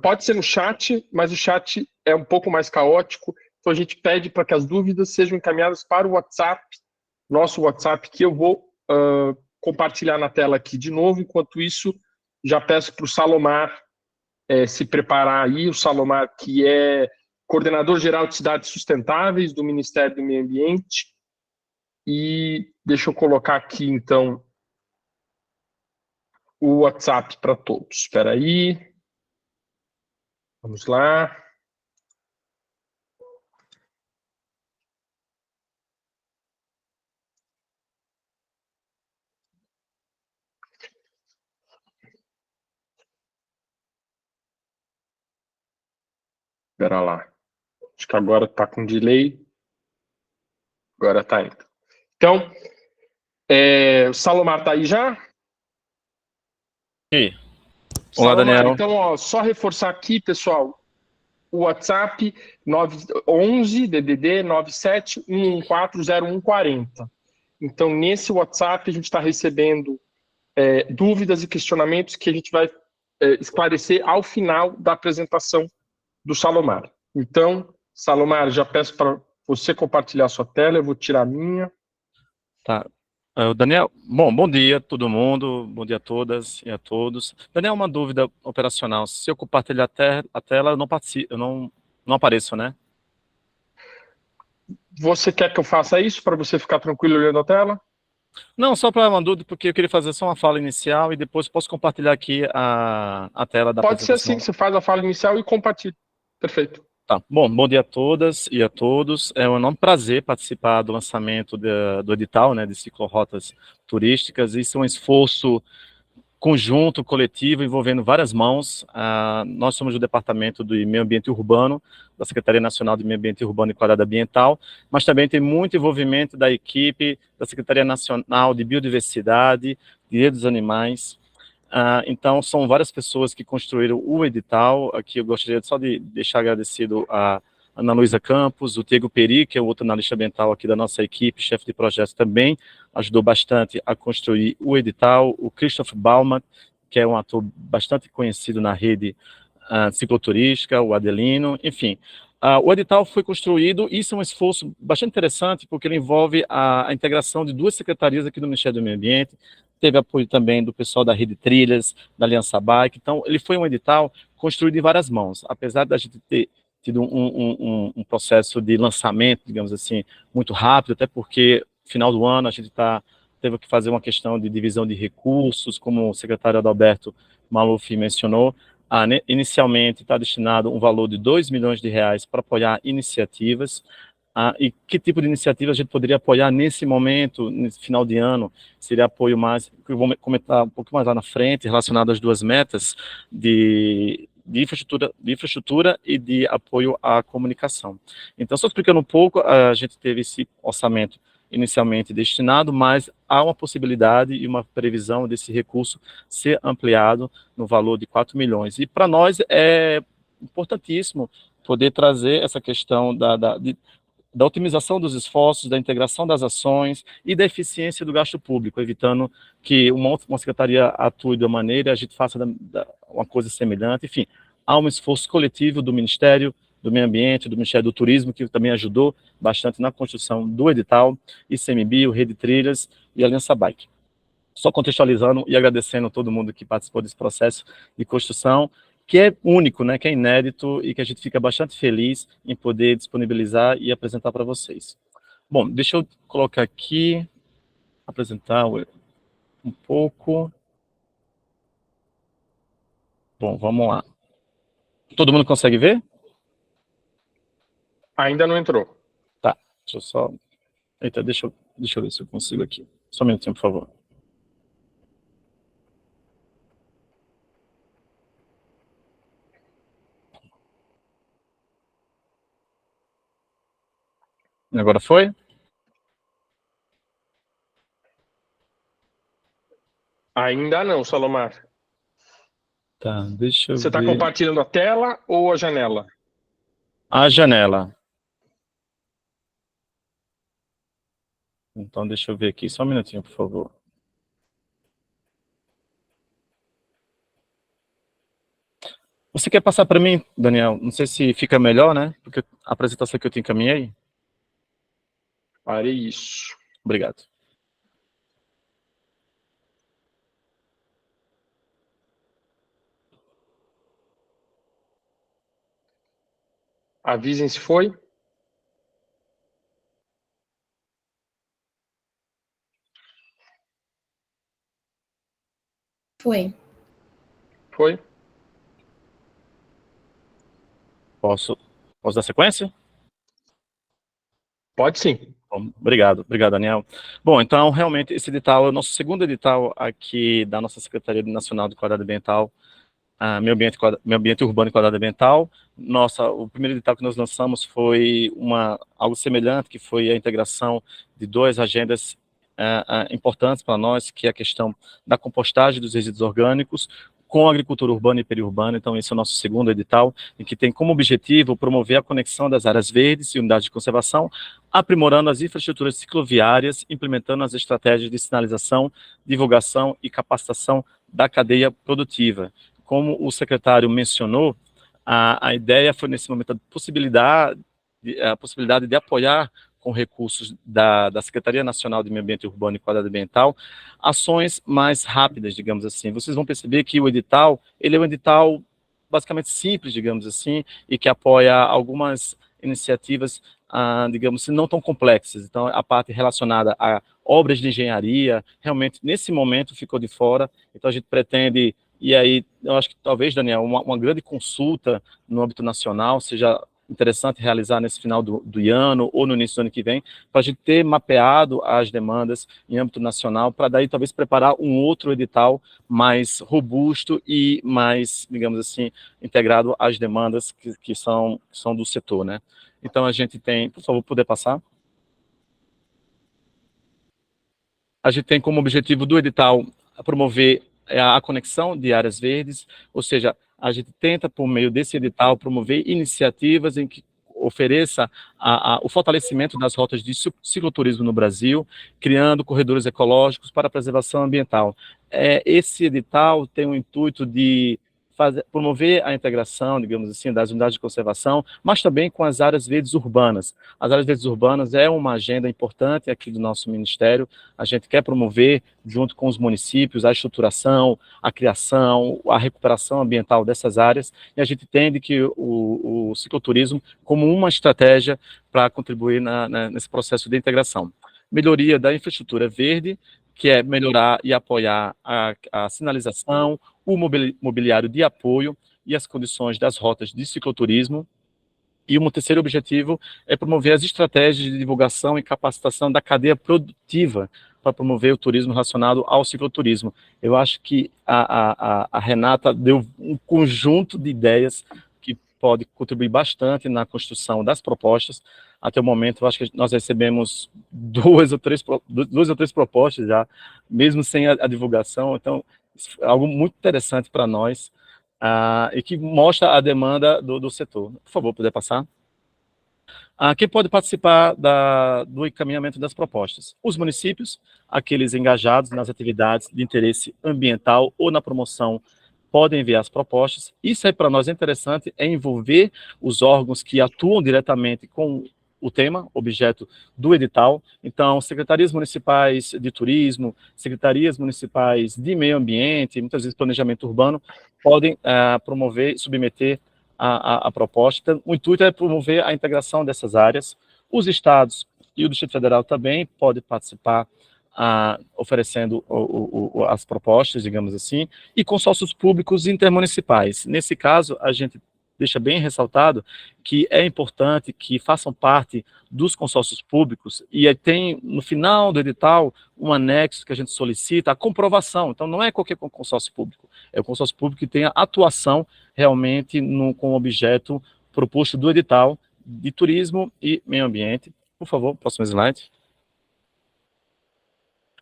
pode ser no chat, mas o chat é um pouco mais caótico, então a gente pede para que as dúvidas sejam encaminhadas para o WhatsApp, nosso WhatsApp, que eu vou compartilhar na tela aqui de novo. Enquanto isso, já peço para o Salomar se preparar aí, o Salomar, que é coordenador geral de cidades sustentáveis do Ministério do Meio Ambiente. E deixa eu colocar aqui, então, o WhatsApp para todos. Espera aí. Vamos lá. Espera lá. Acho que agora está com delay. Agora está indo. Então, o Salomar está aí já? E olá, Salomar, Daniel. então, ó, só reforçar aqui, pessoal, o WhatsApp 11 DDD 971140140. Então, nesse WhatsApp, a gente está recebendo dúvidas e questionamentos que a gente vai esclarecer ao final da apresentação do Salomar. Então, Salomar, já peço para você compartilhar a sua tela, eu vou tirar a minha. Tá. Daniel, bom dia a todo mundo, bom dia a todas e a todos. Daniel, uma dúvida operacional. Se eu compartilhar a tela, eu não participo, eu não apareço, né? Você quer que eu faça isso para você ficar tranquilo olhando a tela? Não, só para uma dúvida, porque eu queria fazer só uma fala inicial e depois posso compartilhar aqui a tela da Pode ser apresentação. assim, você faz a fala inicial e compartilha. Perfeito. Tá. Bom dia a todas e a todos. É um enorme prazer participar do lançamento do edital, né, de ciclorotas turísticas. Isso é um esforço conjunto, coletivo, envolvendo várias mãos. Nós somos do Departamento do Meio Ambiente Urbano, da Secretaria Nacional de Meio Ambiente Urbano e Qualidade Ambiental, mas também tem muito envolvimento da equipe da Secretaria Nacional de Biodiversidade, Direitos dos Animais. Então, são várias pessoas que construíram o edital. Aqui eu gostaria só de deixar agradecido a Ana Luísa Campos, o Diego Peri, que é o outro analista ambiental aqui da nossa equipe, chefe de projeto também, ajudou bastante a construir o edital, o Christoph Baumann, que é um ator bastante conhecido na rede cicloturística, o Adelino, enfim. O edital foi construído, isso é um esforço bastante interessante, porque ele envolve a integração de duas secretarias aqui do Ministério do Meio Ambiente, teve apoio também do pessoal da Rede Trilhas, da Aliança Bike, então ele foi um edital construído em várias mãos, apesar da gente ter tido um processo de lançamento, digamos assim, muito rápido, até porque final do ano a gente teve que fazer uma questão de divisão de recursos, como o secretário Adalberto Maluf mencionou. Inicialmente está destinado um valor de R$2 milhões para apoiar iniciativas. E que tipo de iniciativa a gente poderia apoiar nesse momento, nesse final de ano? Seria apoio mais, que eu vou comentar um pouco mais lá na frente, relacionado às duas metas de infraestrutura e de apoio à comunicação. Então, só explicando um pouco, a gente teve esse orçamento inicialmente destinado, mas há uma possibilidade e uma previsão desse recurso ser ampliado no valor de 4 milhões. E para nós é importantíssimo poder trazer essa questão da otimização dos esforços, da integração das ações e da eficiência do gasto público, evitando que uma secretaria atue de uma maneira e a gente faça uma coisa semelhante. Enfim, há um esforço coletivo do Ministério do Meio Ambiente, do Ministério do Turismo, que também ajudou bastante na construção do edital, ICMBio, Rede Trilhas e Aliança Bike. Só contextualizando e agradecendo a todo mundo que participou desse processo de construção, que é único, né, que é inédito e que a gente fica bastante feliz em poder disponibilizar e apresentar para vocês. Bom, deixa eu colocar aqui, apresentar um pouco. Bom, vamos lá. Todo mundo consegue ver? Ainda não entrou. Tá, deixa eu só... Eita, deixa eu ver se eu consigo aqui. Só um minutinho, por favor. Agora foi? Ainda não, Salomar. Tá, deixa eu Você está ver. compartilhando a tela ou a janela? A janela. Então, deixa eu ver aqui, só um minutinho, por favor. Você quer passar para mim, Daniel? Não sei se fica melhor, né? Porque a apresentação que eu te encaminhei. Farei isso. Obrigado. Avisem se foi. Foi. Foi? Posso dar sequência? Pode sim. Bom, obrigado, Daniel. Bom, então, realmente, esse edital é o nosso segundo edital aqui da nossa Secretaria Nacional de Qualidade Ambiental, Meio Ambiente Urbano e Qualidade Ambiental. O primeiro edital que nós lançamos foi algo semelhante, que foi a integração de duas agendas importantes para nós, que é a questão da compostagem dos resíduos orgânicos, com a agricultura urbana e periurbana. Então, esse é o nosso segundo edital, em que tem como objetivo promover a conexão das áreas verdes e unidades de conservação, aprimorando as infraestruturas cicloviárias, implementando as estratégias de sinalização, divulgação e capacitação da cadeia produtiva. Como o secretário mencionou, a ideia foi, nesse momento, a possibilidade de apoiar com recursos da Secretaria Nacional de Meio Ambiente Urbano e Qualidade Ambiental, ações mais rápidas, digamos assim. Vocês vão perceber que o edital, ele é um edital basicamente simples, digamos assim, e que apoia algumas iniciativas, digamos assim, não tão complexas. Então, a parte relacionada a obras de engenharia, realmente, nesse momento, ficou de fora. Então, a gente pretende, e aí, eu acho que talvez, Daniel, uma grande consulta no âmbito nacional seja interessante realizar nesse final do ano ou no início do ano que vem, para a gente ter mapeado as demandas em âmbito nacional, para daí talvez preparar um outro edital mais robusto e mais, digamos assim, integrado às demandas que são do setor, né? Então a gente tem, por favor, poder passar? A gente tem como objetivo do edital promover a conexão de áreas verdes, ou seja, a gente tenta, por meio desse edital, promover iniciativas em que ofereça o fortalecimento das rotas de cicloturismo no Brasil, criando corredores ecológicos para a preservação ambiental. Esse edital tem o intuito de promover a integração, digamos assim, das unidades de conservação, mas também com as áreas verdes urbanas. As áreas verdes urbanas é uma agenda importante aqui do nosso Ministério. A gente quer promover, junto com os municípios, a estruturação, a criação, a recuperação ambiental dessas áreas, e a gente entende que o cicloturismo como uma estratégia para contribuir nesse processo de integração. Melhoria da infraestrutura verde, que é melhorar e apoiar a sinalização, o mobiliário de apoio e as condições das rotas de cicloturismo. E um terceiro objetivo é promover as estratégias de divulgação e capacitação da cadeia produtiva para promover o turismo relacionado ao cicloturismo. Eu acho que a Renata deu um conjunto de ideias que pode contribuir bastante na construção das propostas. Até o momento, eu acho que nós recebemos duas ou três propostas já, mesmo sem a divulgação. Então, é algo muito interessante para nós, e que mostra a demanda do setor. Por favor, poder passar? Quem pode participar do encaminhamento das propostas? Os municípios, aqueles engajados nas atividades de interesse ambiental ou na promoção, podem enviar as propostas. Isso aí para nós é interessante, é envolver os órgãos que atuam diretamente com o tema, objeto do edital. Então, secretarias municipais de turismo, secretarias municipais de meio ambiente, muitas vezes planejamento urbano, podem promover, submeter a proposta. Então, o intuito é promover a integração dessas áreas. Os estados e o Distrito Federal também podem participar, oferecendo as propostas, digamos assim, e consórcios públicos intermunicipais. Nesse caso, a gente deixa bem ressaltado que é importante que façam parte dos consórcios públicos, e aí tem, no final do edital, um anexo que a gente solicita a comprovação. Então, não é qualquer consórcio público, é o consórcio público que tem a atuação realmente com o objeto proposto do edital de turismo e meio ambiente. Por favor, próximo slide.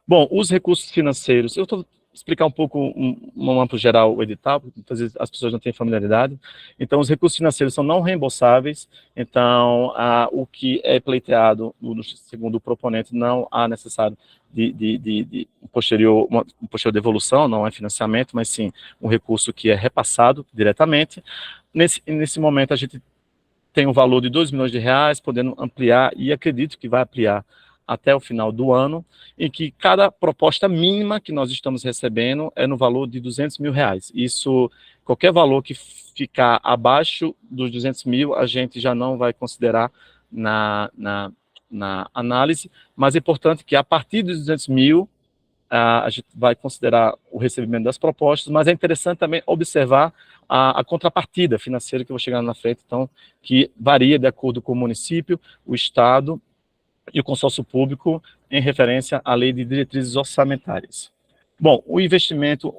Bom, os recursos financeiros, eu estou explicar um pouco, um amplo geral o edital, porque muitas vezes as pessoas não têm familiaridade. Então, os recursos financeiros são não reembolsáveis, então, o que é pleiteado, segundo o proponente, não há necessário de posterior devolução, não é financiamento, mas sim um recurso que é repassado diretamente. Nesse momento, a gente tem um valor de R$2 milhões, podendo ampliar, e acredito que vai ampliar até o final do ano, em que cada proposta mínima que nós estamos recebendo é no valor de R$200 mil. Isso, qualquer valor que ficar abaixo dos 200 mil, a gente já não vai considerar na análise, mas é importante que a partir dos 200 mil, a gente vai considerar o recebimento das propostas, mas é interessante também observar a contrapartida financeira, que eu vou chegar na frente, então, que varia de acordo com o município, o estado e o consórcio público, em referência à lei de diretrizes orçamentárias. Bom, o investimento,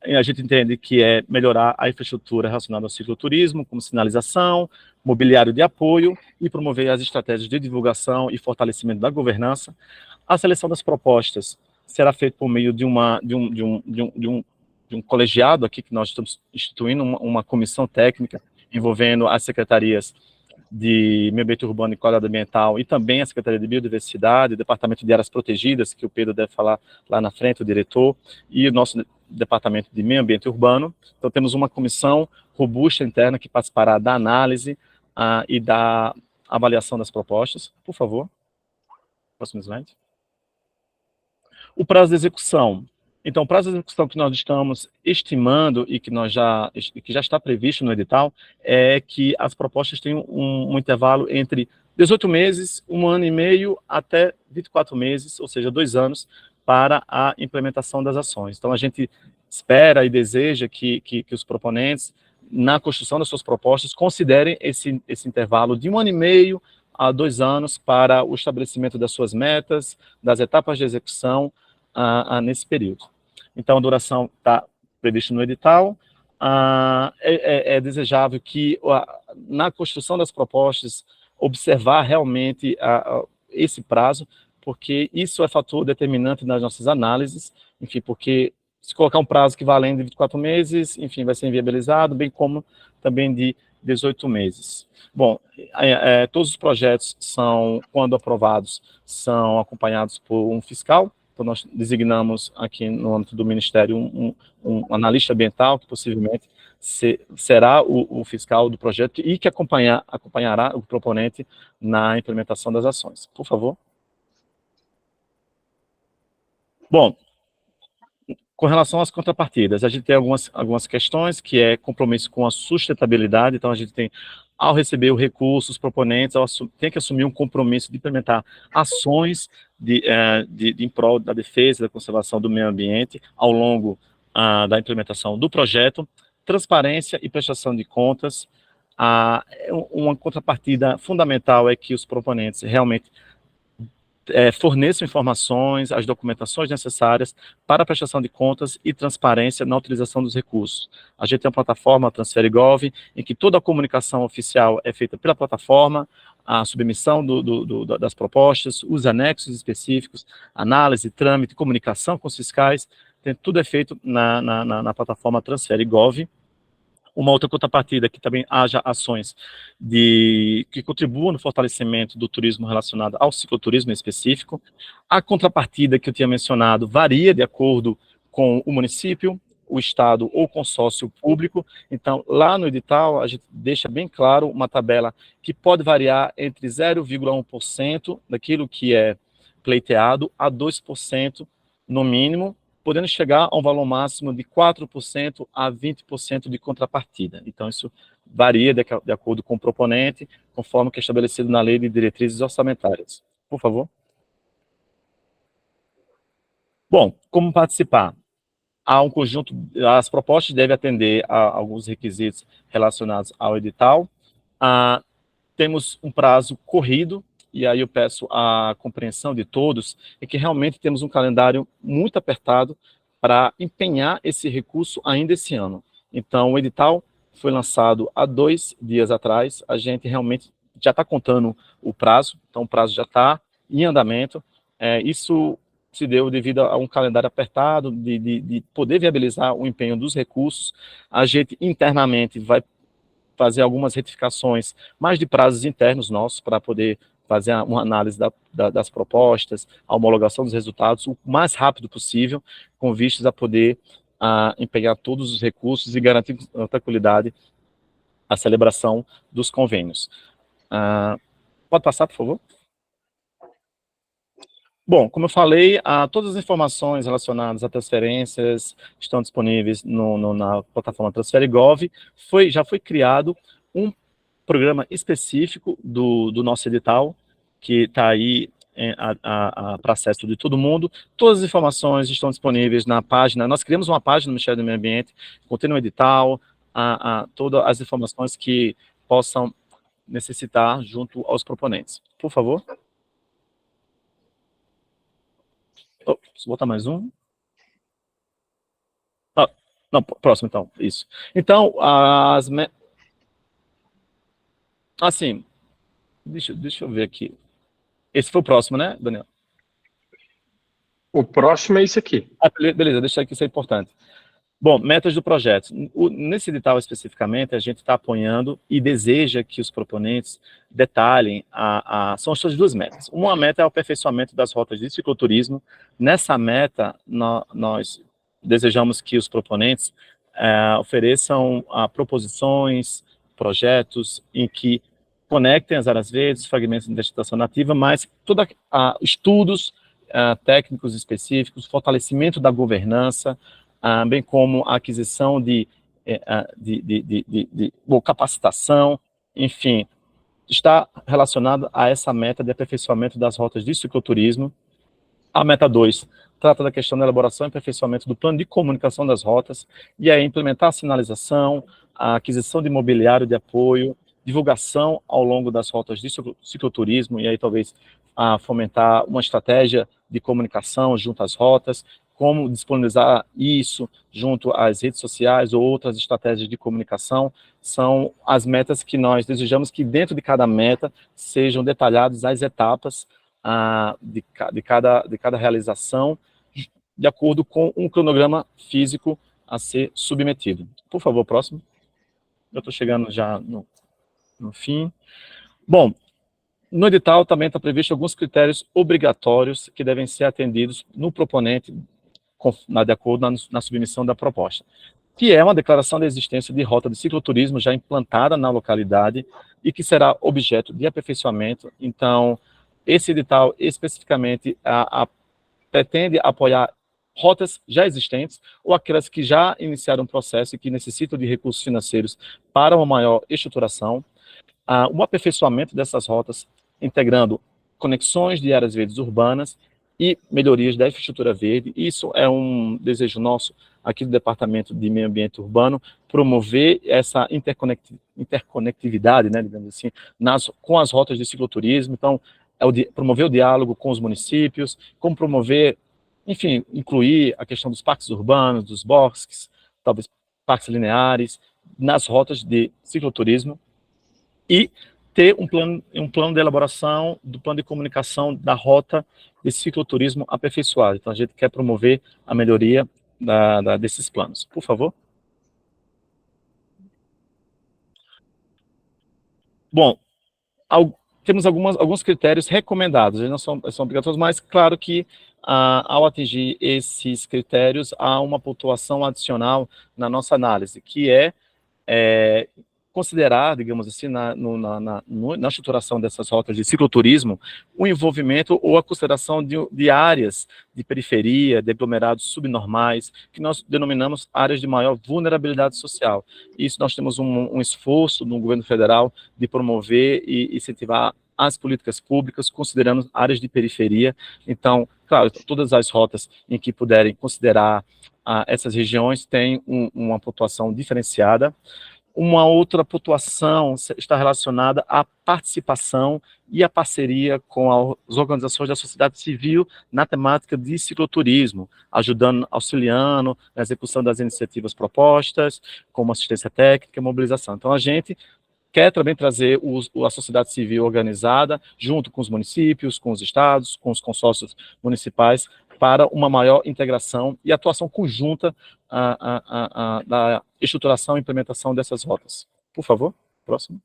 a gente entende que é melhorar a infraestrutura relacionada ao cicloturismo, como sinalização, mobiliário de apoio, e promover as estratégias de divulgação e fortalecimento da governança. A seleção das propostas será feita por meio de um colegiado aqui, que nós estamos instituindo, uma comissão técnica envolvendo as secretarias de Meio Ambiente Urbano e Qualidade Ambiental, e também a Secretaria de Biodiversidade, o Departamento de Áreas Protegidas, que o Pedro deve falar lá na frente, o diretor, e o nosso Departamento de Meio Ambiente Urbano. Então, temos uma comissão robusta interna que participará da análise e da avaliação das propostas. Por favor. Próximo slide. O prazo de execução. Então, o prazo de execução que nós estamos estimando e que já está previsto no edital é que as propostas tenham um intervalo entre 18 meses, 1 ano e meio, até 24 meses, ou seja, 2 anos, para a implementação das ações. Então, a gente espera e deseja que os proponentes, na construção das suas propostas, considerem esse intervalo de 1 ano e meio a 2 anos para o estabelecimento das suas metas, das etapas de execução, nesse período. Então, a duração está prevista no edital. É desejável que, na construção das propostas, observar realmente esse prazo, porque isso é fator determinante nas nossas análises, enfim, porque se colocar um prazo que vai além de 24 meses, enfim, vai ser inviabilizado, bem como também de 18 meses. Bom, todos os projetos quando aprovados, são acompanhados por um fiscal. Então, nós designamos aqui no âmbito do Ministério um analista ambiental, que possivelmente será o fiscal do projeto e que acompanhará o proponente na implementação das ações. Por favor. Bom, com relação às contrapartidas, a gente tem algumas questões, que é compromisso com a sustentabilidade. Então, a gente tem, ao receber o recurso, os proponentes têm que assumir um compromisso de implementar ações em prol da defesa e da conservação do meio ambiente ao longo da implementação do projeto. Transparência e prestação de contas. Uma contrapartida fundamental é que os proponentes realmente forneçam informações, as documentações necessárias para a prestação de contas e transparência na utilização dos recursos. A gente tem uma plataforma, Transfere.gov, em que toda a comunicação oficial é feita pela plataforma, a submissão das propostas, os anexos específicos, análise, trâmite, comunicação com os fiscais, tudo é feito na plataforma Transfere.gov. Uma outra contrapartida, que também haja ações que contribuam no fortalecimento do turismo relacionado ao cicloturismo em específico. A contrapartida que eu tinha mencionado varia de acordo com o município, o estado ou consórcio público. Então, lá no edital, a gente deixa bem claro uma tabela que pode variar entre 0,1% daquilo que é pleiteado a 2% no mínimo, podendo chegar a um valor máximo de 4% a 20% de contrapartida. Então, isso varia de acordo com o proponente, conforme o que é estabelecido na Lei de Diretrizes Orçamentárias. Por favor. Bom, como participar? Há um conjunto, as propostas devem atender a alguns requisitos relacionados ao edital. Temos um prazo corrido, e aí eu peço a compreensão de todos, é que realmente temos um calendário muito apertado para empenhar esse recurso ainda esse ano. Então, o edital foi lançado há 2 dias atrás, a gente realmente já está contando o prazo, então o prazo já está em andamento. Isso se deu devido a um calendário apertado, de poder viabilizar o empenho dos recursos. A gente internamente vai fazer algumas retificações, mais de prazos internos nossos, para poder fazer uma análise das propostas, a homologação dos resultados, o mais rápido possível, com vistas a poder empenhar todos os recursos e garantir com tranquilidade a celebração dos convênios. Pode passar, por favor? Bom, como eu falei, todas as informações relacionadas a transferências estão disponíveis na plataforma Transfere.gov. Já foi criado um programa específico do nosso edital, que está aí para acesso de todo mundo. Todas as informações estão disponíveis na página. Nós criamos uma página no Ministério do Meio Ambiente, contendo um edital, todas as informações que possam necessitar junto aos proponentes. Por favor. Vou botar mais um. Não, próximo então, isso. Então, assim, deixa eu ver aqui. Esse foi o próximo, né, Daniel? O próximo é esse aqui. Beleza, deixa aqui, isso é importante. Bom, metas do projeto. Nesse edital especificamente, a gente está apoiando e deseja que os proponentes detalhem, são as suas duas metas. Uma meta é o aperfeiçoamento das rotas de cicloturismo. Nessa meta, nós desejamos que os proponentes ofereçam proposições, projetos em que conectem as áreas verdes, fragmentos de vegetação nativa, mas estudos técnicos específicos, fortalecimento da governança, bem como a aquisição de capacitação, enfim, está relacionado a essa meta de aperfeiçoamento das rotas de cicloturismo. A meta 2 trata da questão da elaboração e aperfeiçoamento do plano de comunicação das rotas, e aí implementar a sinalização, a aquisição de mobiliário de apoio, divulgação ao longo das rotas de cicloturismo, e aí talvez fomentar uma estratégia de comunicação junto às rotas, como disponibilizar isso junto às redes sociais ou outras estratégias de comunicação. São as metas que nós desejamos que dentro de cada meta sejam detalhadas as etapas de cada realização, de acordo com um cronograma físico a ser submetido. Por favor, próximo. Eu estou chegando já no fim. Bom, no edital também está previsto alguns critérios obrigatórios que devem ser atendidos no proponente, de acordo na submissão da proposta, que é uma declaração da existência de rota de cicloturismo já implantada na localidade e que será objeto de aperfeiçoamento. Então, esse edital especificamente pretende apoiar rotas já existentes ou aquelas que já iniciaram um processo e que necessitam de recursos financeiros para uma maior estruturação, um aperfeiçoamento dessas rotas, integrando conexões de áreas verdes urbanas e melhorias da infraestrutura verde. Isso é um desejo nosso aqui do Departamento de Meio Ambiente Urbano, promover essa interconectividade, né, digamos assim, com as rotas de cicloturismo. Então, promover o diálogo com os municípios, como promover, enfim, incluir a questão dos parques urbanos, dos bosques, talvez parques lineares, nas rotas de cicloturismo, e ter um plano de elaboração do plano de comunicação da rota de cicloturismo aperfeiçoado. Então, a gente quer promover a melhoria desses planos. Por favor. Bom, temos alguns critérios recomendados, eles não são obrigatórios, mas claro que ao atingir esses critérios, há uma pontuação adicional na nossa análise, que é considerar, digamos assim, na estruturação dessas rotas de cicloturismo, o envolvimento ou a consideração de áreas de periferia, de aglomerados subnormais, que nós denominamos áreas de maior vulnerabilidade social. Isso nós temos um esforço no governo federal de promover e incentivar as políticas públicas, considerando áreas de periferia. Então, claro, todas as rotas em que puderem considerar essas regiões têm uma pontuação diferenciada. Uma outra pontuação está relacionada à participação e à parceria com as organizações da sociedade civil na temática de cicloturismo, ajudando, auxiliando na execução das iniciativas propostas, como assistência técnica e mobilização. Então, a gente quer também trazer a sociedade civil organizada, junto com os municípios, com os estados, com os consórcios municipais, para uma maior integração e atuação conjunta da estruturação e implementação dessas rotas. Por favor, próximo.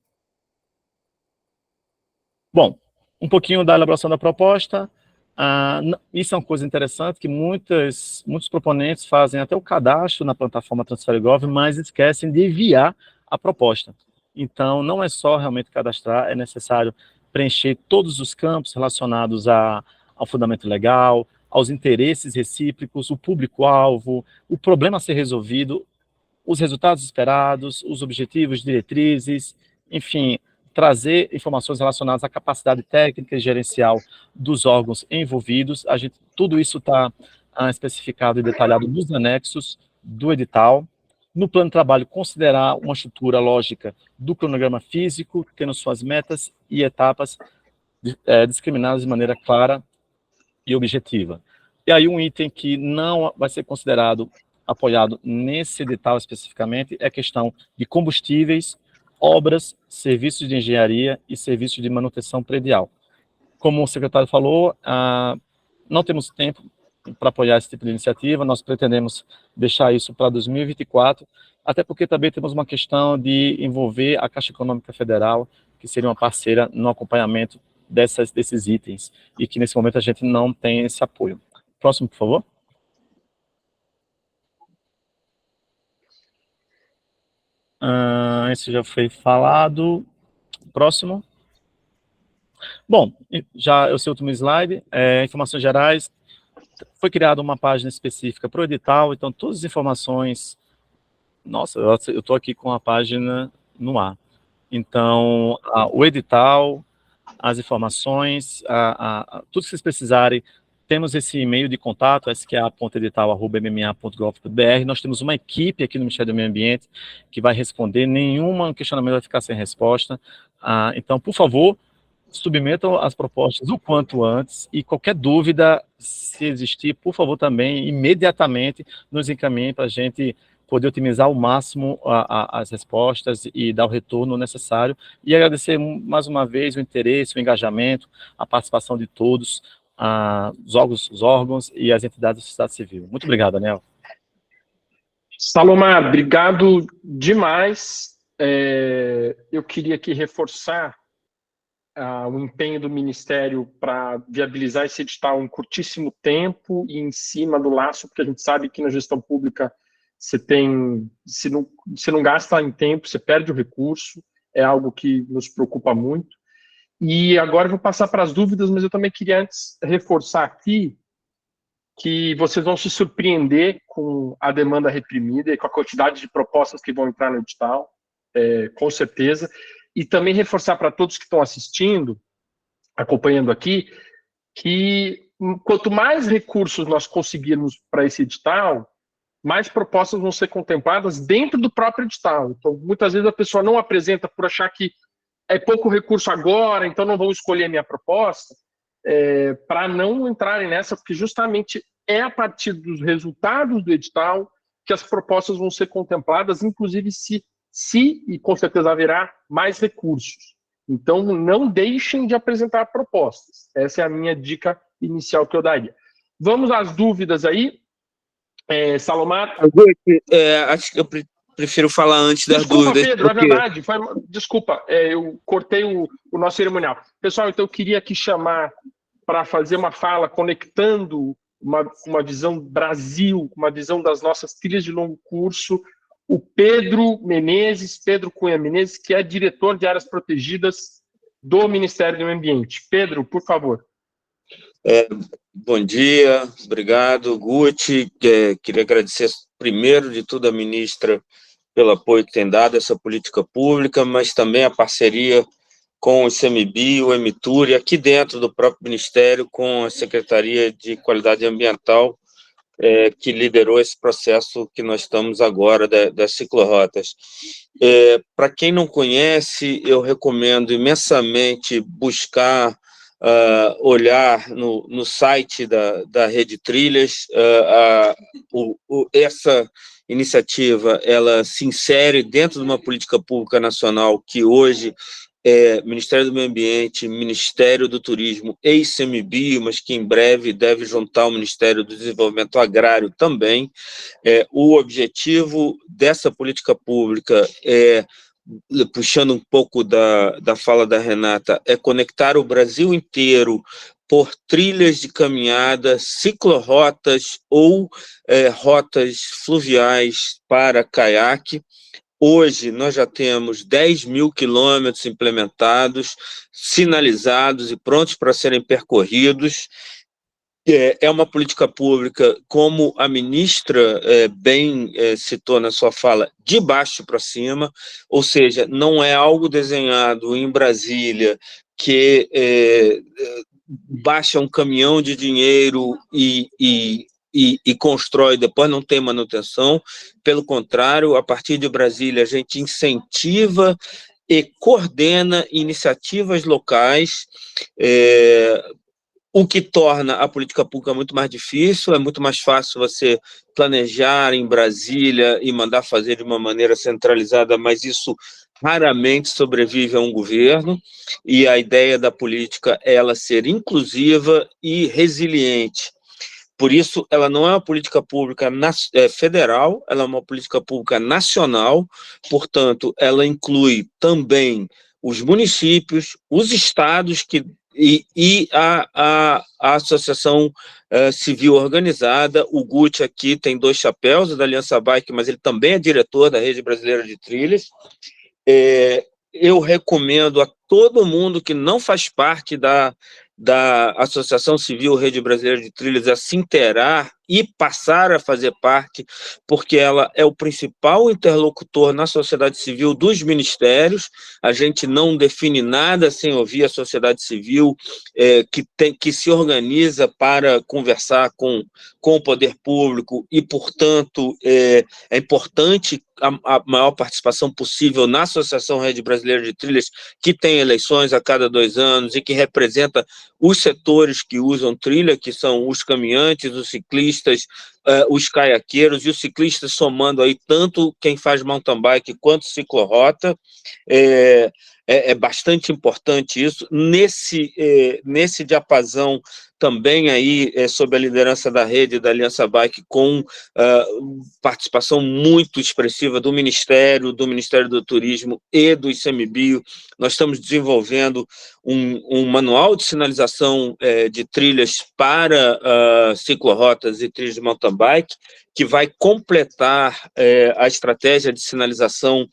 Bom, um pouquinho da elaboração da proposta. Isso é uma coisa interessante, que muitos proponentes fazem até o cadastro na plataforma TransfereGov, mas esquecem de enviar a proposta. Então, não é só realmente cadastrar, é necessário preencher todos os campos relacionados ao fundamento legal, aos interesses recíprocos, o público-alvo, o problema a ser resolvido, os resultados esperados, os objetivos, diretrizes, enfim, trazer informações relacionadas à capacidade técnica e gerencial dos órgãos envolvidos. Tudo isso está especificado e detalhado nos anexos do edital. No plano de trabalho, considerar uma estrutura lógica do cronograma físico, tendo suas metas e etapas discriminadas de maneira clara e objetiva. E aí um item que não vai ser considerado apoiado nesse edital especificamente é a questão de combustíveis, obras, serviços de engenharia e serviços de manutenção predial. Como o secretário falou, não temos tempo para apoiar esse tipo de iniciativa, nós pretendemos deixar isso para 2024, até porque também temos uma questão de envolver a Caixa Econômica Federal, que seria uma parceira no acompanhamento desses itens, e que nesse momento a gente não tem esse apoio. Próximo, por favor. Isso já foi falado. Próximo. Bom, já esse último slide, informações gerais. Foi criada uma página específica para o edital, então todas as informações... Nossa, eu estou aqui com a página no ar. Então, o edital, as informações, tudo que vocês precisarem, temos esse e-mail de contato, ska.edital@mma.gov.br. Nós temos uma equipe aqui no Ministério do Meio Ambiente que vai responder, nenhum questionamento vai ficar sem resposta. Então, por favor, submetam as propostas o quanto antes, e qualquer dúvida, se existir, por favor, também, imediatamente, nos encaminhem para a gente poder otimizar ao máximo as respostas e dar o retorno necessário. E agradecer mais uma vez o interesse, o engajamento, a participação de todos, os órgãos e as entidades da sociedade civil. Muito obrigado, Daniel. Salomar, obrigado demais. Eu queria aqui reforçar o empenho do Ministério para viabilizar esse edital em curtíssimo tempo e em cima do laço, porque a gente sabe que na gestão pública se não gasta em tempo, você perde o recurso, é algo que nos preocupa muito. E agora eu vou passar para as dúvidas, mas eu também queria antes reforçar aqui que vocês vão se surpreender com a demanda reprimida e com a quantidade de propostas que vão entrar no edital, com certeza. E também reforçar para todos que estão assistindo, acompanhando aqui, que quanto mais recursos nós conseguirmos para esse edital, mais propostas vão ser contempladas dentro do próprio edital. Então, muitas vezes a pessoa não apresenta por achar que é pouco recurso agora, então não vão escolher a minha proposta, para não entrarem nessa, porque justamente é a partir dos resultados do edital que as propostas vão ser contempladas, inclusive se e com certeza haverá mais recursos. Então, não deixem de apresentar propostas. Essa é a minha dica inicial que eu daria. Vamos às dúvidas aí. Salomar? Acho que eu prefiro falar antes das Desculpa, dúvidas. Pedro, porque... é verdade. Desculpa, eu cortei o nosso cerimonial. Pessoal, então eu queria aqui chamar para fazer uma fala conectando uma visão Brasil, uma visão das nossas trilhas de longo curso, o Pedro Cunha Menezes, que é diretor de áreas protegidas do Ministério do Meio Ambiente. Pedro, por favor. Bom dia, obrigado, Guti. Queria agradecer, primeiro de tudo, a ministra pelo apoio que tem dado a essa política pública, mas também a parceria com o ICMBio, o Emitur, e aqui dentro do próprio Ministério, com a Secretaria de Qualidade Ambiental, que liderou esse processo que nós estamos agora das ciclorotas. Para quem não conhece, eu recomendo imensamente buscar, olhar no site da Rede Trilhas. Essa iniciativa ela se insere dentro de uma política pública nacional que hoje Ministério do Meio Ambiente, Ministério do Turismo e ICMBio, mas que em breve deve juntar o Ministério do Desenvolvimento Agrário também. O objetivo dessa política pública puxando um pouco da fala da Renata, é conectar o Brasil inteiro por trilhas de caminhada, ciclorotas ou rotas fluviais para caiaque. Hoje, nós já temos 10 mil quilômetros implementados, sinalizados e prontos para serem percorridos. É uma política pública, como a ministra bem citou na sua fala, de baixo para cima, ou seja, não é algo desenhado em Brasília que baixa um caminhão de dinheiro e constrói, depois não tem manutenção. Pelo contrário, a partir de Brasília, a gente incentiva e coordena iniciativas locais, o que torna a política pública muito mais difícil. É muito mais fácil você planejar em Brasília e mandar fazer de uma maneira centralizada, mas isso raramente sobrevive a um governo, e a ideia da política é ela ser inclusiva e resiliente. Por isso, ela não é uma política pública federal, ela é uma política pública nacional, portanto, ela inclui também os municípios, os estados e a associação civil organizada. O Guti aqui tem 2 chapéus, o da Aliança Bike, mas ele também é diretor da Rede Brasileira de Trilhas. Eu recomendo a todo mundo que não faz parte da Associação Civil Rede Brasileira de Trilhas a se inteirar e passar a fazer parte, porque ela é o principal interlocutor na sociedade civil dos ministérios. A gente não define nada sem ouvir a sociedade civil, que se organiza para conversar com o poder público, e, portanto, é importante a maior participação possível na Associação Rede Brasileira de Trilhas, que tem eleições a cada 2 anos e que representa os setores que usam trilha, que são os caminhantes, os ciclistas, os caiaqueiros, e os ciclistas somando aí tanto quem faz mountain bike quanto ciclorota. É bastante importante isso. Nesse diapasão também aí, sob a liderança da Rede e da Aliança Bike, com participação muito expressiva do Ministério do Turismo e do ICMBio, nós estamos desenvolvendo um manual de sinalização de trilhas para ciclorotas e trilhas de mountain bike, que vai completar a estratégia de sinalização,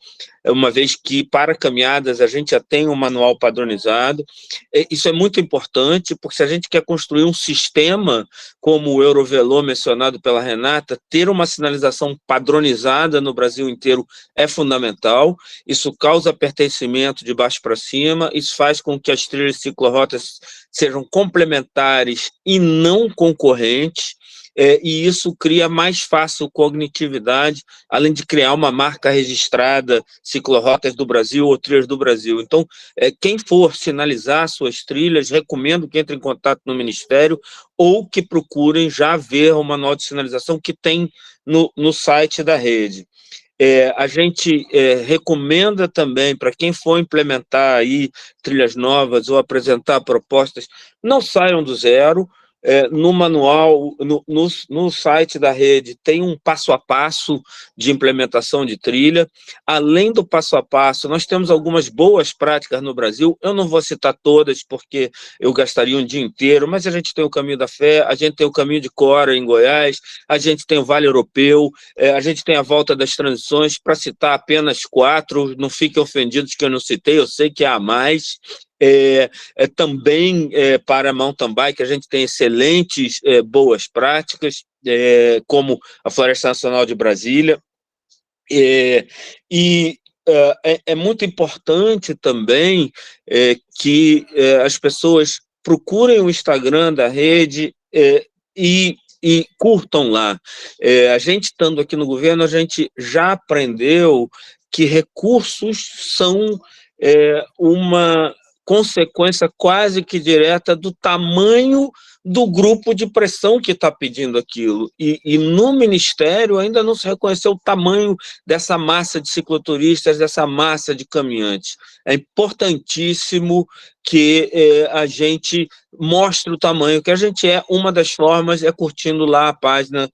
uma vez que para caminhadas a gente já tem um manual padronizado. Isso é muito importante, porque se a gente quer construir um sistema como o Eurovelo mencionado pela Renata, ter uma sinalização padronizada no Brasil inteiro é fundamental. Isso causa pertencimento de baixo para cima, isso faz com que as trilhas ciclorotas sejam complementares e não concorrentes, e isso cria mais fácil cognitividade, além de criar uma marca registrada, Ciclorotas do Brasil ou Trilhas do Brasil. Então, quem for sinalizar suas trilhas, recomendo que entre em contato no Ministério ou que procurem já ver o manual de sinalização que tem no site da rede. A gente recomenda também, para quem for implementar aí trilhas novas ou apresentar propostas, não saiam do zero. No manual, no site da rede, tem um passo a passo de implementação de trilha. Além do passo a passo, nós temos algumas boas práticas no Brasil. Eu não vou citar todas, porque eu gastaria um dia inteiro, mas a gente tem o Caminho da Fé, a gente tem o Caminho de Cora, em Goiás, a gente tem o Vale Europeu, a gente tem a Volta das Transições, para citar apenas 4, não fiquem ofendidos que eu não citei, eu sei que há mais. Também para mountain bike a gente tem excelentes boas práticas, como a Floresta Nacional de Brasília, e é muito importante também que as pessoas procurem o Instagram da rede e curtam lá. A gente, estando aqui no governo, a gente já aprendeu que recursos são uma consequência quase que direta do tamanho do grupo de pressão que está pedindo aquilo. E no Ministério ainda não se reconheceu o tamanho dessa massa de cicloturistas, dessa massa de caminhantes. É importantíssimo que a gente mostre o tamanho que a gente é. Uma das formas é curtindo lá a página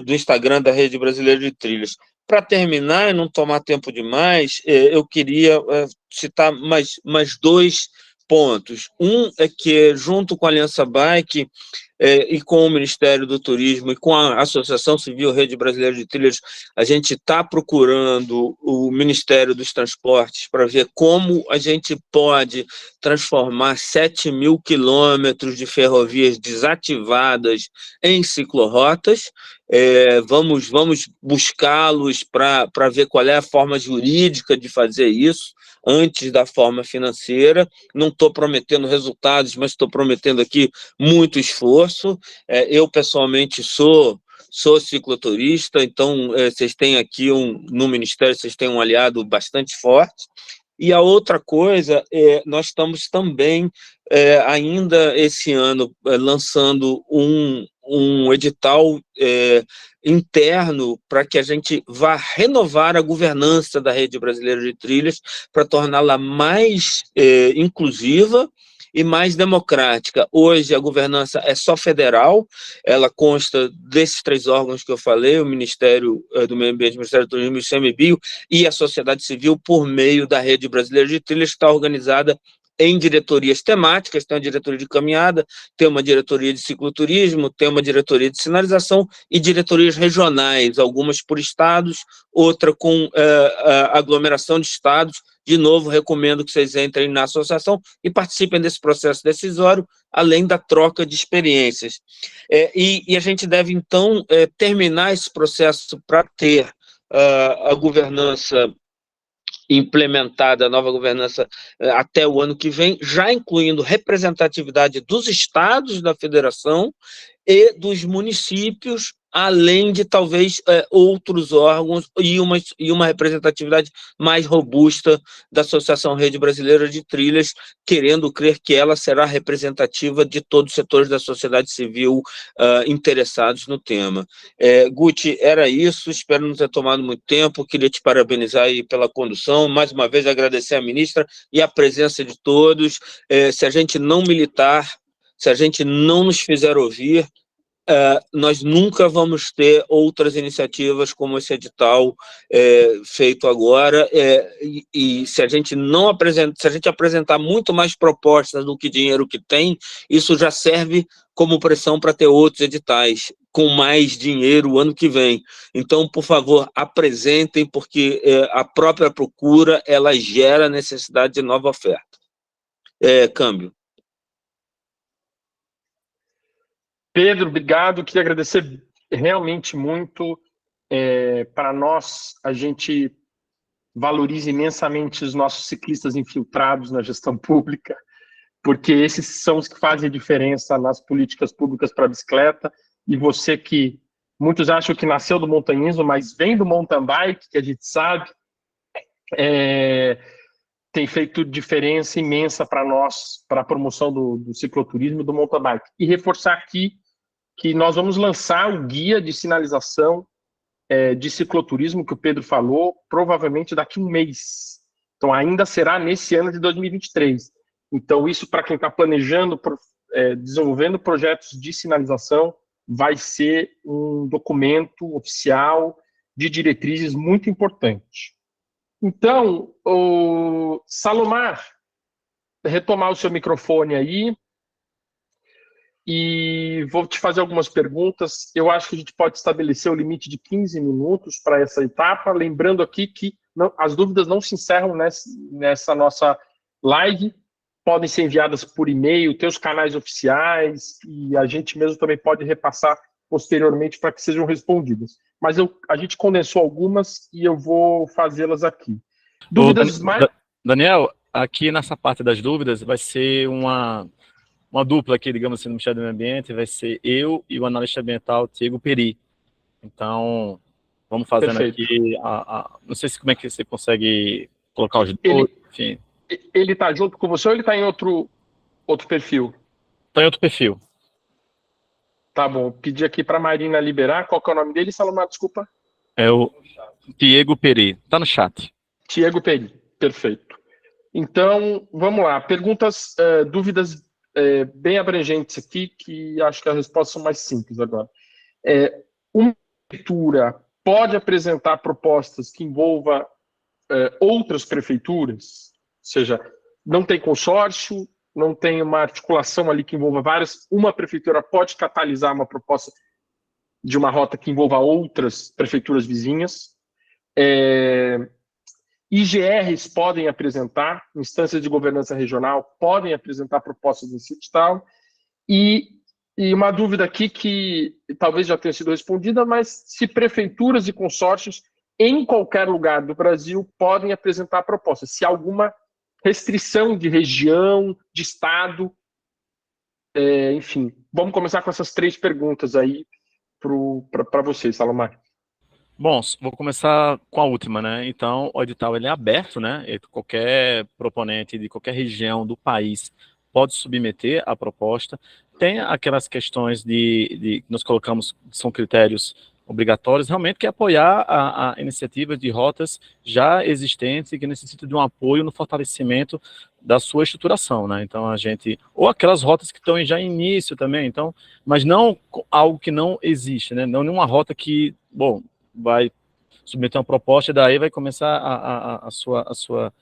do Instagram da Rede Brasileira de Trilhas. Para terminar e não tomar tempo demais, eu queria citar mais 2 pontos. Um é que, junto com a Aliança Bike e com o Ministério do Turismo e com a Associação Civil Rede Brasileira de Trilhas, a gente está procurando o Ministério dos Transportes para ver como a gente pode transformar 7.000 quilômetros de ferrovias desativadas em ciclorotas. Vamos buscá-los para ver qual é a forma jurídica de fazer isso, antes da forma financeira. Não estou prometendo resultados, mas estou prometendo aqui muito esforço. Eu, pessoalmente, sou cicloturista, então vocês têm aqui, no Ministério, vocês têm um aliado bastante forte. E a outra coisa, nós estamos também, ainda esse ano, lançando um edital interno para que a gente vá renovar a governança da Rede Brasileira de Trilhas para torná-la mais inclusiva e mais democrática. Hoje a governança é só federal, ela consta desses 3 órgãos que eu falei, o Ministério do Meio Ambiente, o Ministério do Turismo, o ICMBio e a sociedade civil por meio da Rede Brasileira de Trilhas, que está organizada em diretorias temáticas. Tem uma diretoria de caminhada, tem uma diretoria de cicloturismo, tem uma diretoria de sinalização e diretorias regionais, algumas por estados, outra com aglomeração de estados. De novo, recomendo que vocês entrem na associação e participem desse processo decisório, além da troca de experiências. E a gente deve, então, terminar esse processo para ter a governança implementada, a nova governança até o ano que vem, já incluindo representatividade dos estados da federação e dos municípios, além de talvez outros órgãos e uma representatividade mais robusta da Associação Rede Brasileira de Trilhas, querendo crer que ela será representativa de todos os setores da sociedade civil interessados no tema. Guti, era isso, espero não ter tomado muito tempo, queria te parabenizar aí pela condução, mais uma vez agradecer à ministra e a presença de todos. Se a gente não militar, se a gente não nos fizer ouvir, nós nunca vamos ter outras iniciativas como esse edital feito agora, e se a gente apresentar muito mais propostas do que dinheiro que tem, isso já serve como pressão para ter outros editais com mais dinheiro o ano que vem. Então, por favor, apresentem, porque a própria procura, ela gera necessidade de nova oferta. Câmbio. Pedro, obrigado. Queria agradecer realmente muito. Para nós, a gente valoriza imensamente os nossos ciclistas infiltrados na gestão pública, porque esses são os que fazem a diferença nas políticas públicas para a bicicleta. E você que muitos acham que nasceu do montanhismo, mas vem do mountain bike, que a gente sabe, tem feito diferença imensa para nós, para a promoção do cicloturismo e do mountain bike. E reforçar aqui que nós vamos lançar o guia de sinalização de cicloturismo que o Pedro falou, provavelmente daqui a um mês. Então, ainda será nesse ano de 2023. Então, isso para quem está planejando, desenvolvendo projetos de sinalização, vai ser um documento oficial de diretrizes muito importante. Então, Salomar, retomar o seu microfone aí e vou te fazer algumas perguntas. Eu acho que a gente pode estabelecer o limite de 15 minutos para essa etapa, lembrando aqui que as dúvidas não se encerram nessa nossa live, podem ser enviadas por e-mail, tem os canais oficiais, e a gente mesmo também pode repassar posteriormente para que sejam respondidas. Mas a gente condensou algumas e eu vou fazê-las aqui. Dúvidas mais... Daniel, aqui nessa parte das dúvidas vai ser uma dupla aqui, digamos assim, no Ministério do Meio Ambiente, vai ser eu e o analista ambiental Diego Peri. Então, vamos fazendo Perfeito. Aqui, não sei como é que você consegue colocar os dois, enfim. Ele está junto com você ou ele está em outro perfil? Está em outro perfil. Tá bom, pedi aqui para a Marina liberar. Qual que é o nome dele, Salomar? Desculpa. É o Diego Peri. Tá no chat. Diego Peri, perfeito. Então, vamos lá. Perguntas, dúvidas bem abrangentes aqui, que acho que as respostas são mais simples agora. Uma prefeitura pode apresentar propostas que envolvam outras prefeituras? Ou seja, não tem consórcio, não tem uma articulação ali que envolva várias. Uma prefeitura pode catalisar uma proposta de uma rota que envolva outras prefeituras vizinhas. IGRs podem apresentar, instâncias de governança regional podem apresentar propostas nesse edital, e uma dúvida aqui que talvez já tenha sido respondida, mas se prefeituras e consórcios em qualquer lugar do Brasil podem apresentar propostas, se há alguma restrição de região, de estado, enfim. Vamos começar com essas 3 perguntas aí para vocês, Salomar. Bom, vou começar com a última, né? Então, o edital ele é aberto, né? Qualquer proponente de qualquer região do país pode submeter a proposta. Tem aquelas questões que nós colocamos, que são critérios obrigatórios, realmente, que é apoiar a iniciativa de rotas já existentes e que necessitam de um apoio no fortalecimento da sua estruturação, né? Então, ou aquelas rotas que estão já em início também, então, mas não algo que não existe, né? Não nenhuma rota que, bom, vai submeter uma proposta e daí vai começar a sua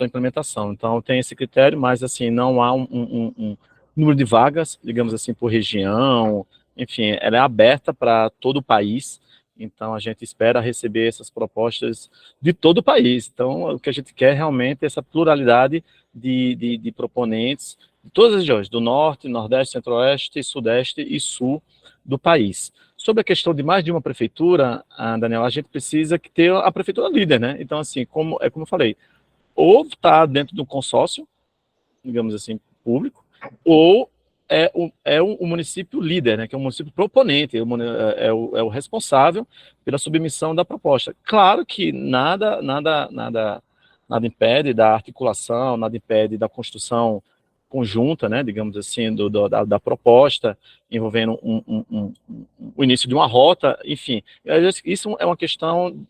implementação. Então, tem esse critério, mas, assim, não há um número de vagas, digamos assim, por região, enfim, ela é aberta para todo o país, então a gente espera receber essas propostas de todo o país. Então, o que a gente quer realmente é essa pluralidade de proponentes de todas as regiões, do norte, nordeste, centro-oeste, sudeste e sul do país. Sobre a questão de mais de uma prefeitura, Daniel, a gente precisa ter a prefeitura líder, né? Então, assim, como eu falei, ou está dentro de um consórcio, digamos assim, público, ou é o município líder, né? Que é o município proponente, é o responsável pela submissão da proposta. Claro que nada impede da articulação, nada impede da construção conjunta, né, digamos assim, da proposta, envolvendo o início de uma rota, enfim. Isso é uma questão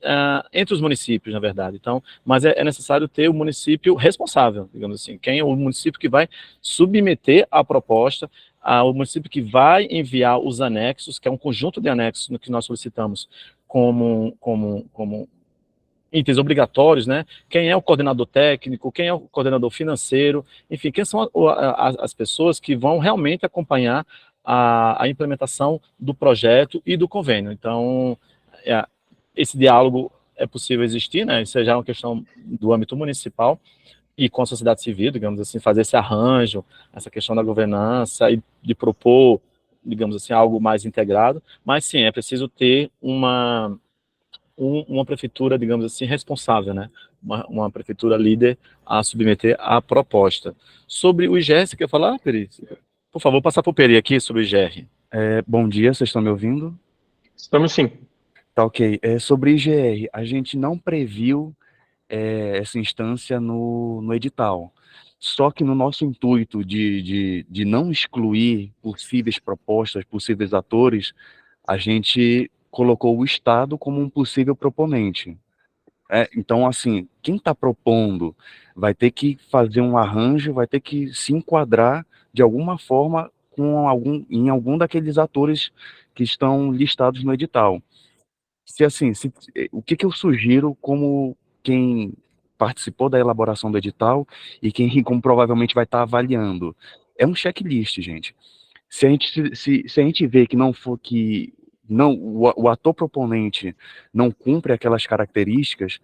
entre os municípios, na verdade. Então, mas é necessário ter o município responsável, digamos assim, quem é o município que vai submeter a proposta, o município que vai enviar os anexos, que é um conjunto de anexos no que nós solicitamos como itens obrigatórios, né? Quem é o coordenador técnico, quem é o coordenador financeiro, enfim, quem são as pessoas que vão realmente acompanhar a implementação do projeto e do convênio. Então, esse diálogo é possível existir, né? Isso já é uma questão do âmbito municipal e com a sociedade civil, digamos assim, fazer esse arranjo, essa questão da governança e de propor, digamos assim, algo mais integrado, mas sim, é preciso ter uma prefeitura, digamos assim, responsável, né? Uma prefeitura líder a submeter a proposta. Sobre o IGR, você quer falar, Peri? Por favor, passar para o Peri aqui sobre o IGR. Bom dia, vocês estão me ouvindo? Estamos sim. Tá ok. Sobre IGR, a gente não previu essa instância no edital. Só que no nosso intuito de não excluir possíveis propostas, possíveis atores, a gente colocou o Estado como um possível proponente. Então, assim, quem está propondo vai ter que fazer um arranjo, vai ter que se enquadrar de alguma forma em algum daqueles atores que estão listados no edital. O que eu sugiro como quem participou da elaboração do edital e quem como provavelmente vai estar avaliando? É um checklist, gente. Se a gente vê que não for que não o ator proponente não cumpre aquelas características,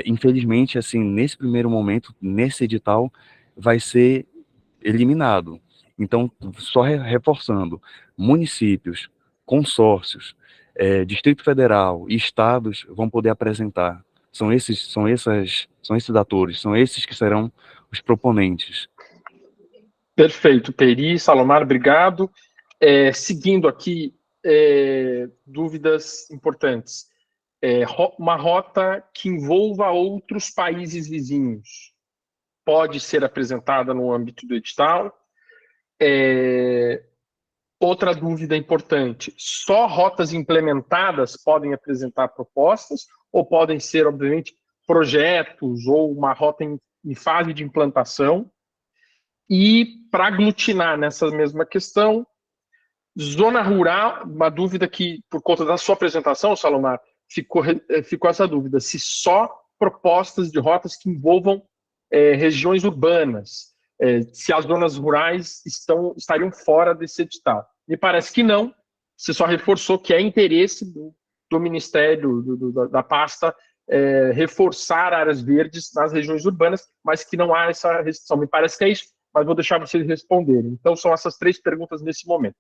infelizmente, assim, nesse primeiro momento, nesse edital, vai ser eliminado. Então, só reforçando, municípios, consórcios, Distrito Federal e estados vão poder apresentar. São esses atores, são esses que serão os proponentes. Perfeito, Peri, Salomar, obrigado. Seguindo aqui, dúvidas importantes. Uma rota que envolva outros países vizinhos pode ser apresentada no âmbito do edital. outra dúvida importante, só rotas implementadas podem apresentar propostas ou podem ser, obviamente, projetos ou uma rota em fase de implantação? E, para aglutinar nessa mesma questão, zona rural, uma dúvida que, por conta da sua apresentação, Salomar, ficou essa dúvida, se só propostas de rotas que envolvam regiões urbanas, se as zonas rurais estariam fora desse edital. Me parece que não, você só reforçou que é interesse do Ministério, da pasta, reforçar áreas verdes nas regiões urbanas, mas que não há essa restrição. Me parece que é isso, mas vou deixar vocês responderem. Então, são essas 3 perguntas nesse momento.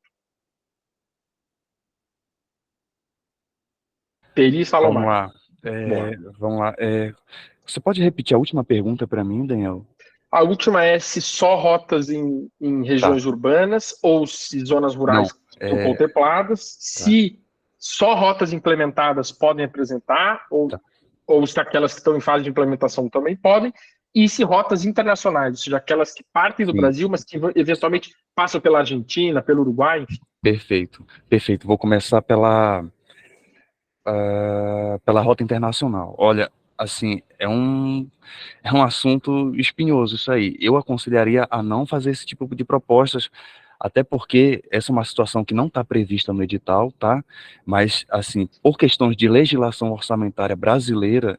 Peri Salomar. Vamos lá. Você pode repetir a última pergunta para mim, Daniel? A última é se só rotas em regiões urbanas ou se zonas rurais são contempladas, se só rotas implementadas podem apresentar, ou se aquelas que estão em fase de implementação também podem, e se rotas internacionais, ou seja, aquelas que partem do Brasil, mas que eventualmente passam pela Argentina, pelo Uruguai, enfim. Perfeito. Vou começar pela rota internacional. Olha, assim, é um assunto espinhoso isso aí. Eu aconselharia a não fazer esse tipo de propostas, até porque essa é uma situação que não está prevista no edital, tá? Mas, assim, por questões de legislação orçamentária brasileira,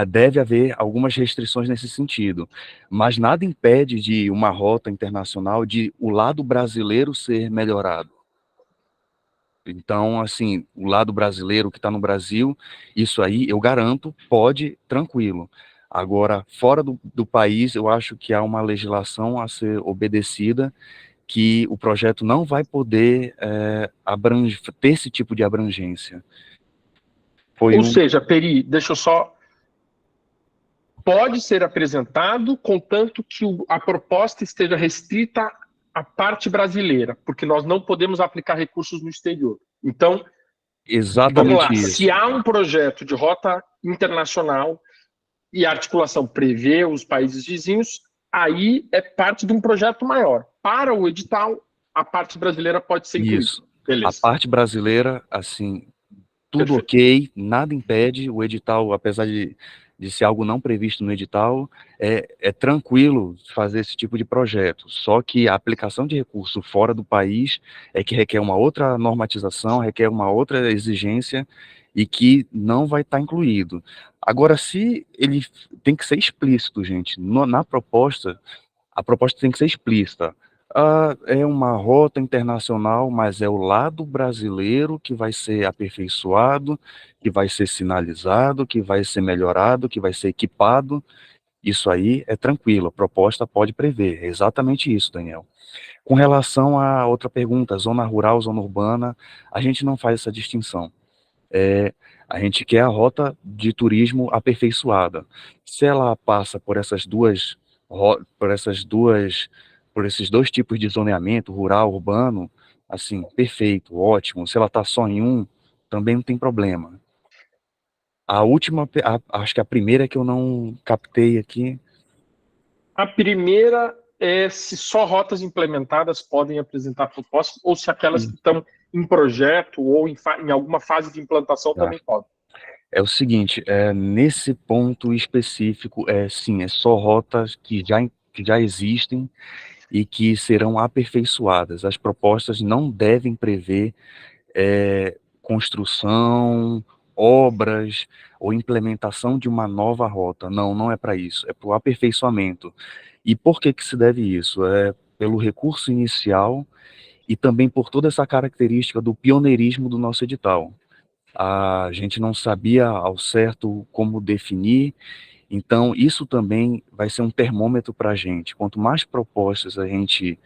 deve haver algumas restrições nesse sentido. Mas nada impede de uma rota internacional, de o lado brasileiro ser melhorado. Então, assim, o lado brasileiro que está no Brasil, isso aí, eu garanto, pode, tranquilo. Agora, fora do país, eu acho que há uma legislação a ser obedecida, que o projeto não vai poder ter esse tipo de abrangência. Ou seja, Peri, deixa eu só... Pode ser apresentado, contanto que a proposta esteja restrita à parte brasileira, porque nós não podemos aplicar recursos no exterior. Então, exatamente, vamos lá. isso. Se há um projeto de rota internacional e a articulação prevê os países vizinhos, aí é parte de um projeto maior. Para o edital, a parte brasileira pode ser incluída. Isso. Beleza. A parte brasileira, assim, tudo Perfeito. ok, nada impede, o edital, apesar de ser algo não previsto no edital, é tranquilo fazer esse tipo de projeto, só que a aplicação de recurso fora do país é que requer uma outra normatização, requer uma outra exigência e que não vai estar incluído. Agora, se ele tem que ser explícito, gente, na proposta, a proposta tem que ser explícita. É uma rota internacional, mas é o lado brasileiro que vai ser aperfeiçoado, que vai ser sinalizado, que vai ser melhorado, que vai ser equipado. Isso aí é tranquilo, a proposta pode prever. É exatamente isso, Daniel. Com relação a outra pergunta, zona rural, zona urbana, a gente não faz essa distinção. A gente quer a rota de turismo aperfeiçoada. Se ela passa por esses dois tipos de zoneamento, rural, urbano, assim, perfeito, ótimo. Se ela está só em um, também não tem problema. A última, acho que a primeira que eu não captei aqui. A primeira é se só rotas implementadas podem apresentar propostas, ou se aquelas que estão em projeto ou em alguma fase de implantação também podem. É o seguinte, nesse ponto específico, sim, é só rotas que já existem e que serão aperfeiçoadas. As propostas não devem prever construção, obras ou implementação de uma nova rota. Não, não é para isso, é para o aperfeiçoamento. E por que se deve isso? É pelo recurso inicial e também por toda essa característica do pioneirismo do nosso edital. A gente não sabia ao certo como definir, então isso também vai ser um termômetro para a gente. Quanto mais propostas a gente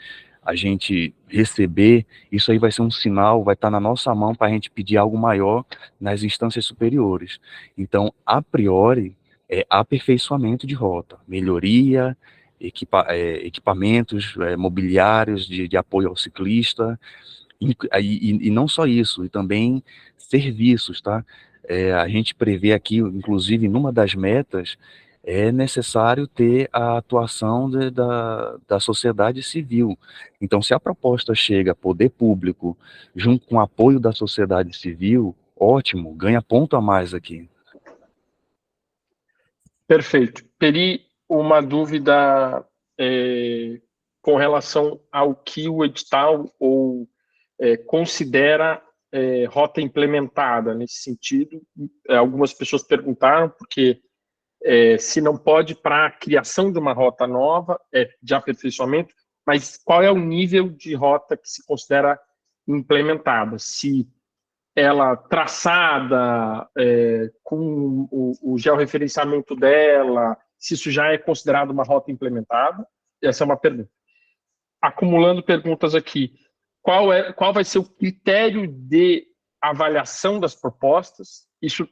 receber, isso aí vai ser um sinal, vai estar na nossa mão para a gente pedir algo maior nas instâncias superiores. Então, a priori, é aperfeiçoamento de rota, melhoria, equipamentos mobiliários de apoio ao ciclista, e não só isso, e também serviços, tá? A gente prevê aqui, inclusive, numa das metas, é necessário ter a atuação da sociedade civil. Então, se a proposta chega a poder público, junto com o apoio da sociedade civil, ótimo, ganha ponto a mais aqui. Perfeito. Peri, uma dúvida com relação ao que o edital considera rota implementada nesse sentido. Algumas pessoas perguntaram, porque se não pode para a criação de uma rota nova, de aperfeiçoamento, mas qual é o nível de rota que se considera implementada? Se ela traçada, com o georreferenciamento dela, se isso já é considerado uma rota implementada? Essa é uma pergunta. Acumulando perguntas aqui, qual vai ser o critério de avaliação das propostas? Isso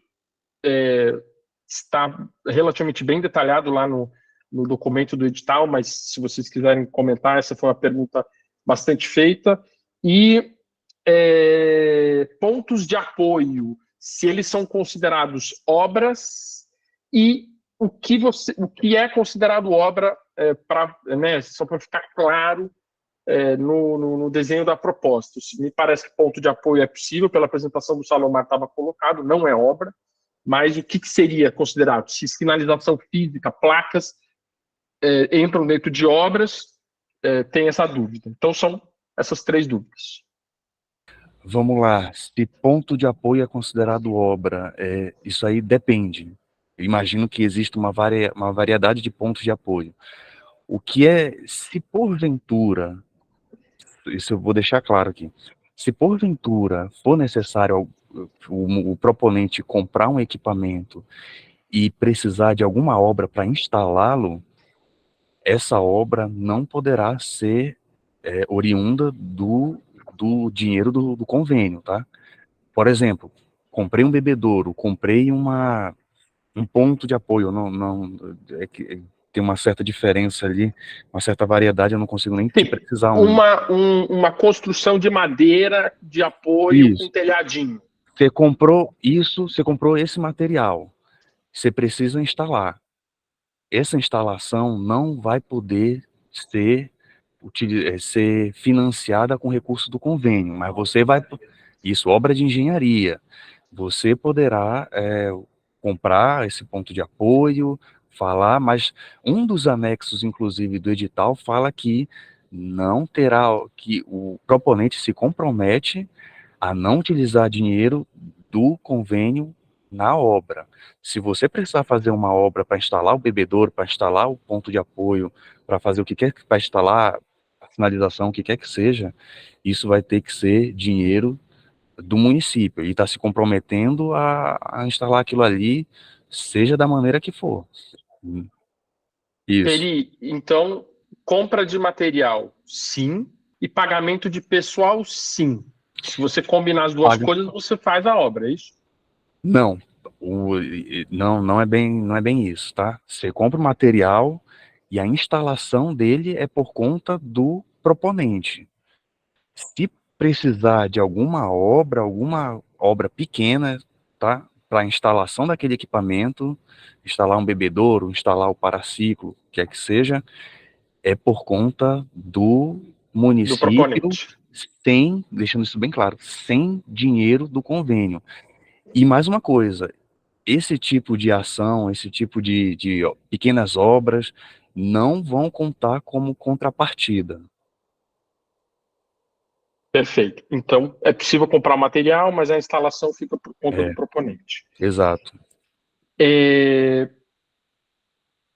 está relativamente bem detalhado lá no documento do edital, mas se vocês quiserem comentar, essa foi uma pergunta bastante feita. E pontos de apoio, se eles são considerados obras, e o que é considerado obra, só para ficar claro no desenho da proposta. Me parece que ponto de apoio é possível, pela apresentação do Salomar estava colocado, não é obra, mas o que seria considerado? Se sinalização física, placas, entram dentro de obras, tem essa dúvida. Então, são essas 3 dúvidas. Vamos lá, se ponto de apoio é considerado obra, isso aí depende. Eu imagino que existe uma variedade de pontos de apoio. O que se porventura, isso eu vou deixar claro aqui, se porventura for necessário o proponente comprar um equipamento e precisar de alguma obra para instalá-lo, essa obra não poderá ser oriunda do dinheiro do convênio, tá? Por exemplo, comprei um bebedouro, comprei um ponto de apoio, tem uma certa diferença ali, uma certa variedade, eu não consigo nem precisar uma construção de madeira de apoio com telhadinho. Você comprou esse material, você precisa instalar. Essa instalação não vai poder ser financiada com recurso do convênio, mas você vai... Isso, obra de engenharia. Você poderá comprar esse ponto de apoio, mas um dos anexos, inclusive, do edital fala que não terá, que o proponente se compromete a não utilizar dinheiro do convênio na obra. Se você precisar fazer uma obra para instalar o bebedouro, para instalar o ponto de apoio, para fazer o que quer, para instalar a sinalização, o que quer que seja, isso vai ter que ser dinheiro do município, e está se comprometendo a instalar aquilo ali, seja da maneira que for. Isso. Peri, então, compra de material, sim, e pagamento de pessoal, sim. Se você combinar as duas coisas, você faz a obra, é isso? Não, não é bem isso, tá? Você compra o material e a instalação dele é por conta do proponente. Se precisar de alguma obra pequena, tá? Para a instalação daquele equipamento, instalar um bebedouro, instalar o paraciclo, quer que seja, é por conta do município, deixando isso bem claro, sem dinheiro do convênio. E mais uma coisa, esse tipo de ação, esse tipo de pequenas obras não vão contar como contrapartida. Perfeito. Então, é possível comprar o material, mas a instalação fica por conta do proponente. Exato.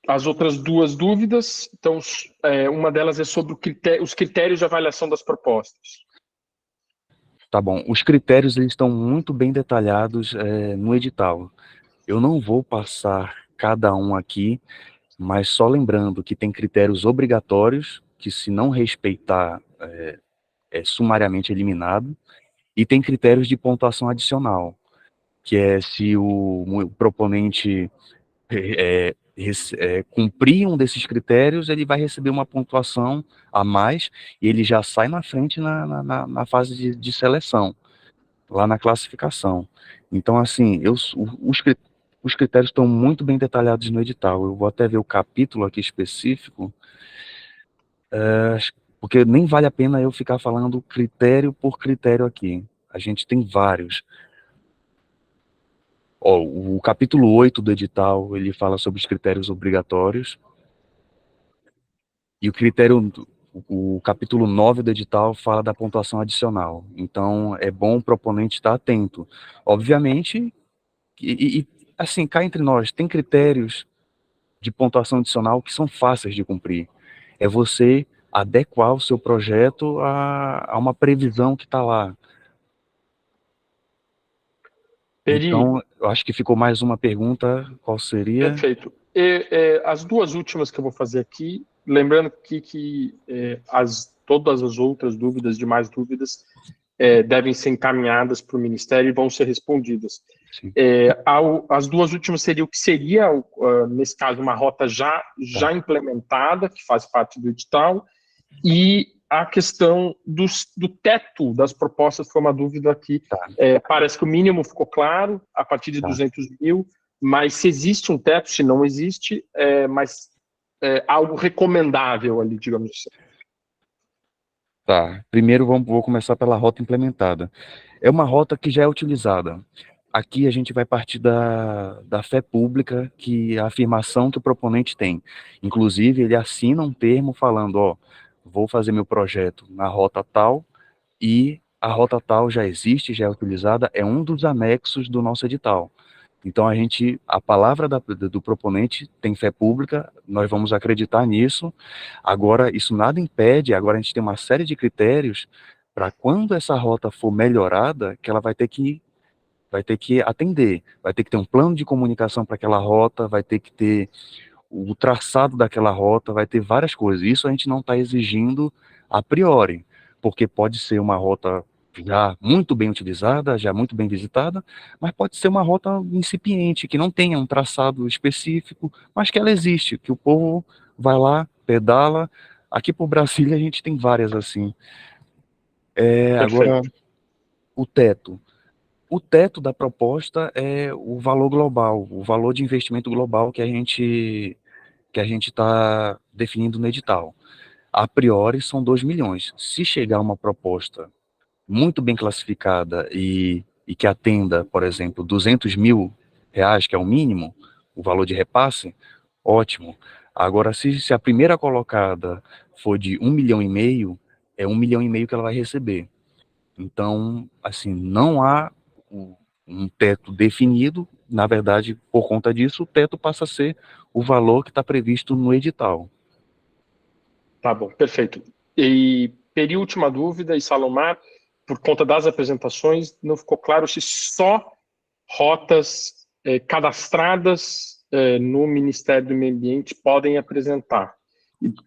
As outras 2 dúvidas, então, uma delas é sobre os critérios de avaliação das propostas. Tá bom. Os critérios eles estão muito bem detalhados no edital. Eu não vou passar cada um aqui, mas só lembrando que tem critérios obrigatórios, que se não respeitar, é sumariamente eliminado, e tem critérios de pontuação adicional, que é se o proponente cumprir um desses critérios, ele vai receber uma pontuação a mais, e ele já sai na frente na fase de seleção, lá na classificação. Então, assim, os critérios estão muito bem detalhados no edital. Eu vou até ver o capítulo aqui específico, porque nem vale a pena eu ficar falando critério por critério aqui. A gente tem vários. Ó, o capítulo 8 do edital, ele fala sobre os critérios obrigatórios. E o capítulo 9 do edital fala da pontuação adicional. Então, é bom o proponente estar atento. Obviamente, assim, cá entre nós, tem critérios de pontuação adicional que são fáceis de cumprir. É você adequar o seu projeto a uma previsão que está lá. Peri, Então, eu acho que ficou mais uma pergunta, qual seria? perfeito. As duas últimas que eu vou fazer aqui, lembrando que todas as outras dúvidas, demais dúvidas, devem ser encaminhadas para o Ministério e vão ser respondidas. Sim. As duas últimas seria o que seria, nesse caso, uma rota já implementada, que faz parte do edital, e a questão do teto das propostas foi uma dúvida aqui. Parece que o mínimo ficou claro, a partir de 200 mil, mas se existe um teto, se não existe, mas algo recomendável ali, digamos assim. Tá, primeiro vou começar pela rota implementada. É uma rota que já é utilizada. Aqui a gente vai partir da fé pública, que a afirmação que o proponente tem. Inclusive, ele assina um termo falando, ó, vou fazer meu projeto na rota tal, e a rota tal já existe, já é utilizada, é um dos anexos do nosso edital. Então, a palavra do proponente tem fé pública, nós vamos acreditar nisso. Agora, isso nada impede, agora a gente tem uma série de critérios para quando essa rota for melhorada, que ela vai ter que atender, vai ter que ter um plano de comunicação para aquela rota, vai ter que ter o traçado daquela rota, vai ter várias coisas. Isso a gente não está exigindo a priori, porque pode ser uma rota já muito bem utilizada, já muito bem visitada, mas pode ser uma rota incipiente, que não tenha um traçado específico, mas que ela existe, que o povo vai lá, pedala. Aqui por Brasília a gente tem várias assim. Agora, o teto. O teto da proposta é o valor global, o valor de investimento global que a gente está definindo no edital. A priori são 2 milhões. Se chegar uma proposta muito bem classificada e que atenda, por exemplo, 200 mil reais, que é o mínimo, o valor de repasse, ótimo. Agora, se a primeira colocada for de 1,5 milhão, é 1,5 milhão que ela vai receber. Então, assim, não há um teto definido, na verdade, por conta disso, o teto passa a ser o valor que está previsto no edital. Tá bom, perfeito. E Peri, última dúvida, e Salomar, por conta das apresentações, não ficou claro se só rotas cadastradas no Ministério do Meio Ambiente podem apresentar.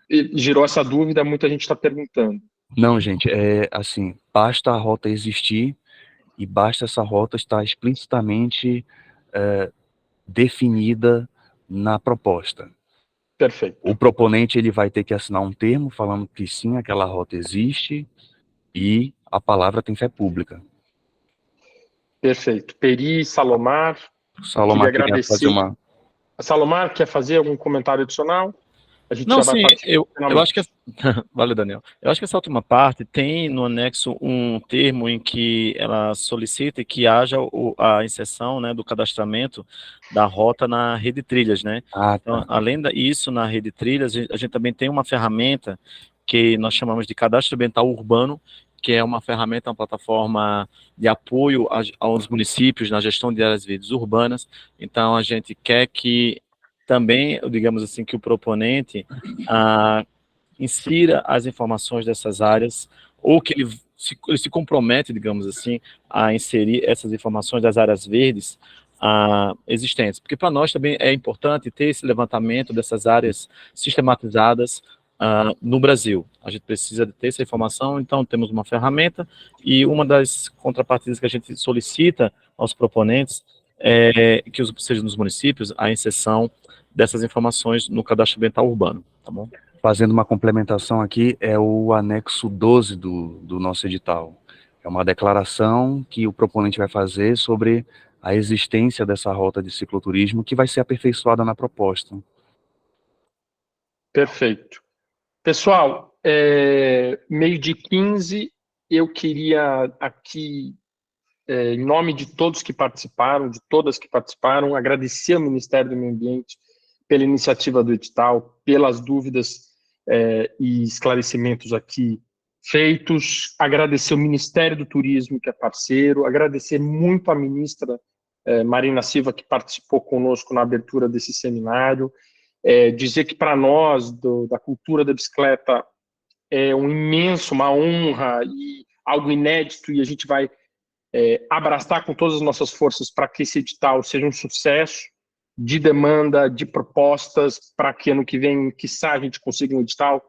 E gerou essa dúvida, muita gente está perguntando. Não, gente, assim, basta a rota existir e basta essa rota estar explicitamente definida na proposta. Perfeito. O proponente ele vai ter que assinar um termo falando que sim, aquela rota existe e a palavra tem fé pública. Perfeito. Peri, Salomar, Salomar queria agradecer. Fazer uma... Salomar, quer fazer algum comentário adicional? A gente Não, já vai sim, eu acho que... Valeu, Daniel. Eu acho que essa última parte tem no anexo um termo em que ela solicita que haja a inserção, né, do cadastramento da rota na rede trilhas, né? Então, além disso, na rede trilhas, a gente também tem uma ferramenta que nós chamamos de cadastro ambiental urbano, que é uma ferramenta, uma plataforma de apoio aos municípios na gestão de áreas verdes urbanas. Então, a gente quer que também, digamos assim, que o proponente insira as informações dessas áreas, ou que ele se compromete, digamos assim, a inserir essas informações das áreas verdes existentes. Porque para nós também é importante ter esse levantamento dessas áreas sistematizadas no Brasil. A gente precisa ter essa informação, então temos uma ferramenta, e uma das contrapartidas que a gente solicita aos proponentes é que seja nos municípios a inserção dessas informações no cadastro ambiental urbano, tá bom? Fazendo uma complementação aqui, é o anexo 12 do nosso edital. É uma declaração que o proponente vai fazer sobre a existência dessa rota de cicloturismo que vai ser aperfeiçoada na proposta. Perfeito. Pessoal, 12h15, eu queria aqui, em nome de todos que participaram, de todas que participaram, agradecer ao Ministério do Meio Ambiente pela iniciativa do edital, pelas dúvidas e esclarecimentos aqui feitos, agradecer o Ministério do Turismo, que é parceiro, agradecer muito a ministra Marina Silva, que participou conosco na abertura desse seminário, dizer que para nós, da cultura da bicicleta, é uma honra e algo inédito, e a gente vai abraçar com todas as nossas forças para que esse edital seja um sucesso de demanda, de propostas, para que ano que vem, quiçá, a gente consiga um edital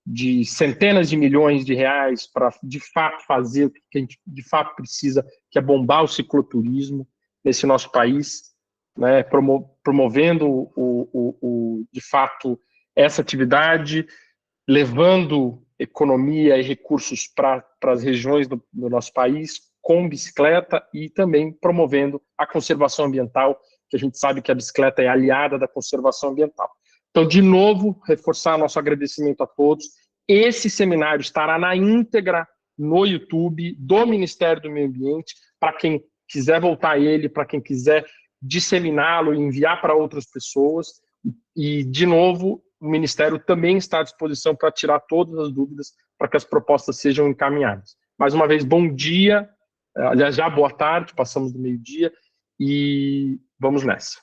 de centenas de milhões de reais para, de fato, fazer o que a gente, de fato, precisa, que é bombar o cicloturismo nesse nosso país, né, promovendo, de fato, essa atividade, levando economia e recursos para as regiões do nosso país com bicicleta e também promovendo a conservação ambiental, que a gente sabe que a bicicleta é aliada da conservação ambiental. Então, de novo, reforçar nosso agradecimento a todos. Esse seminário estará na íntegra no YouTube do Ministério do Meio Ambiente, para quem quiser voltar a ele, para quem quiser disseminá-lo e enviar para outras pessoas. E, de novo, o Ministério também está à disposição para tirar todas as dúvidas, para que as propostas sejam encaminhadas. Mais uma vez, bom dia, aliás, já boa tarde, passamos do meio-dia, e vamos nessa.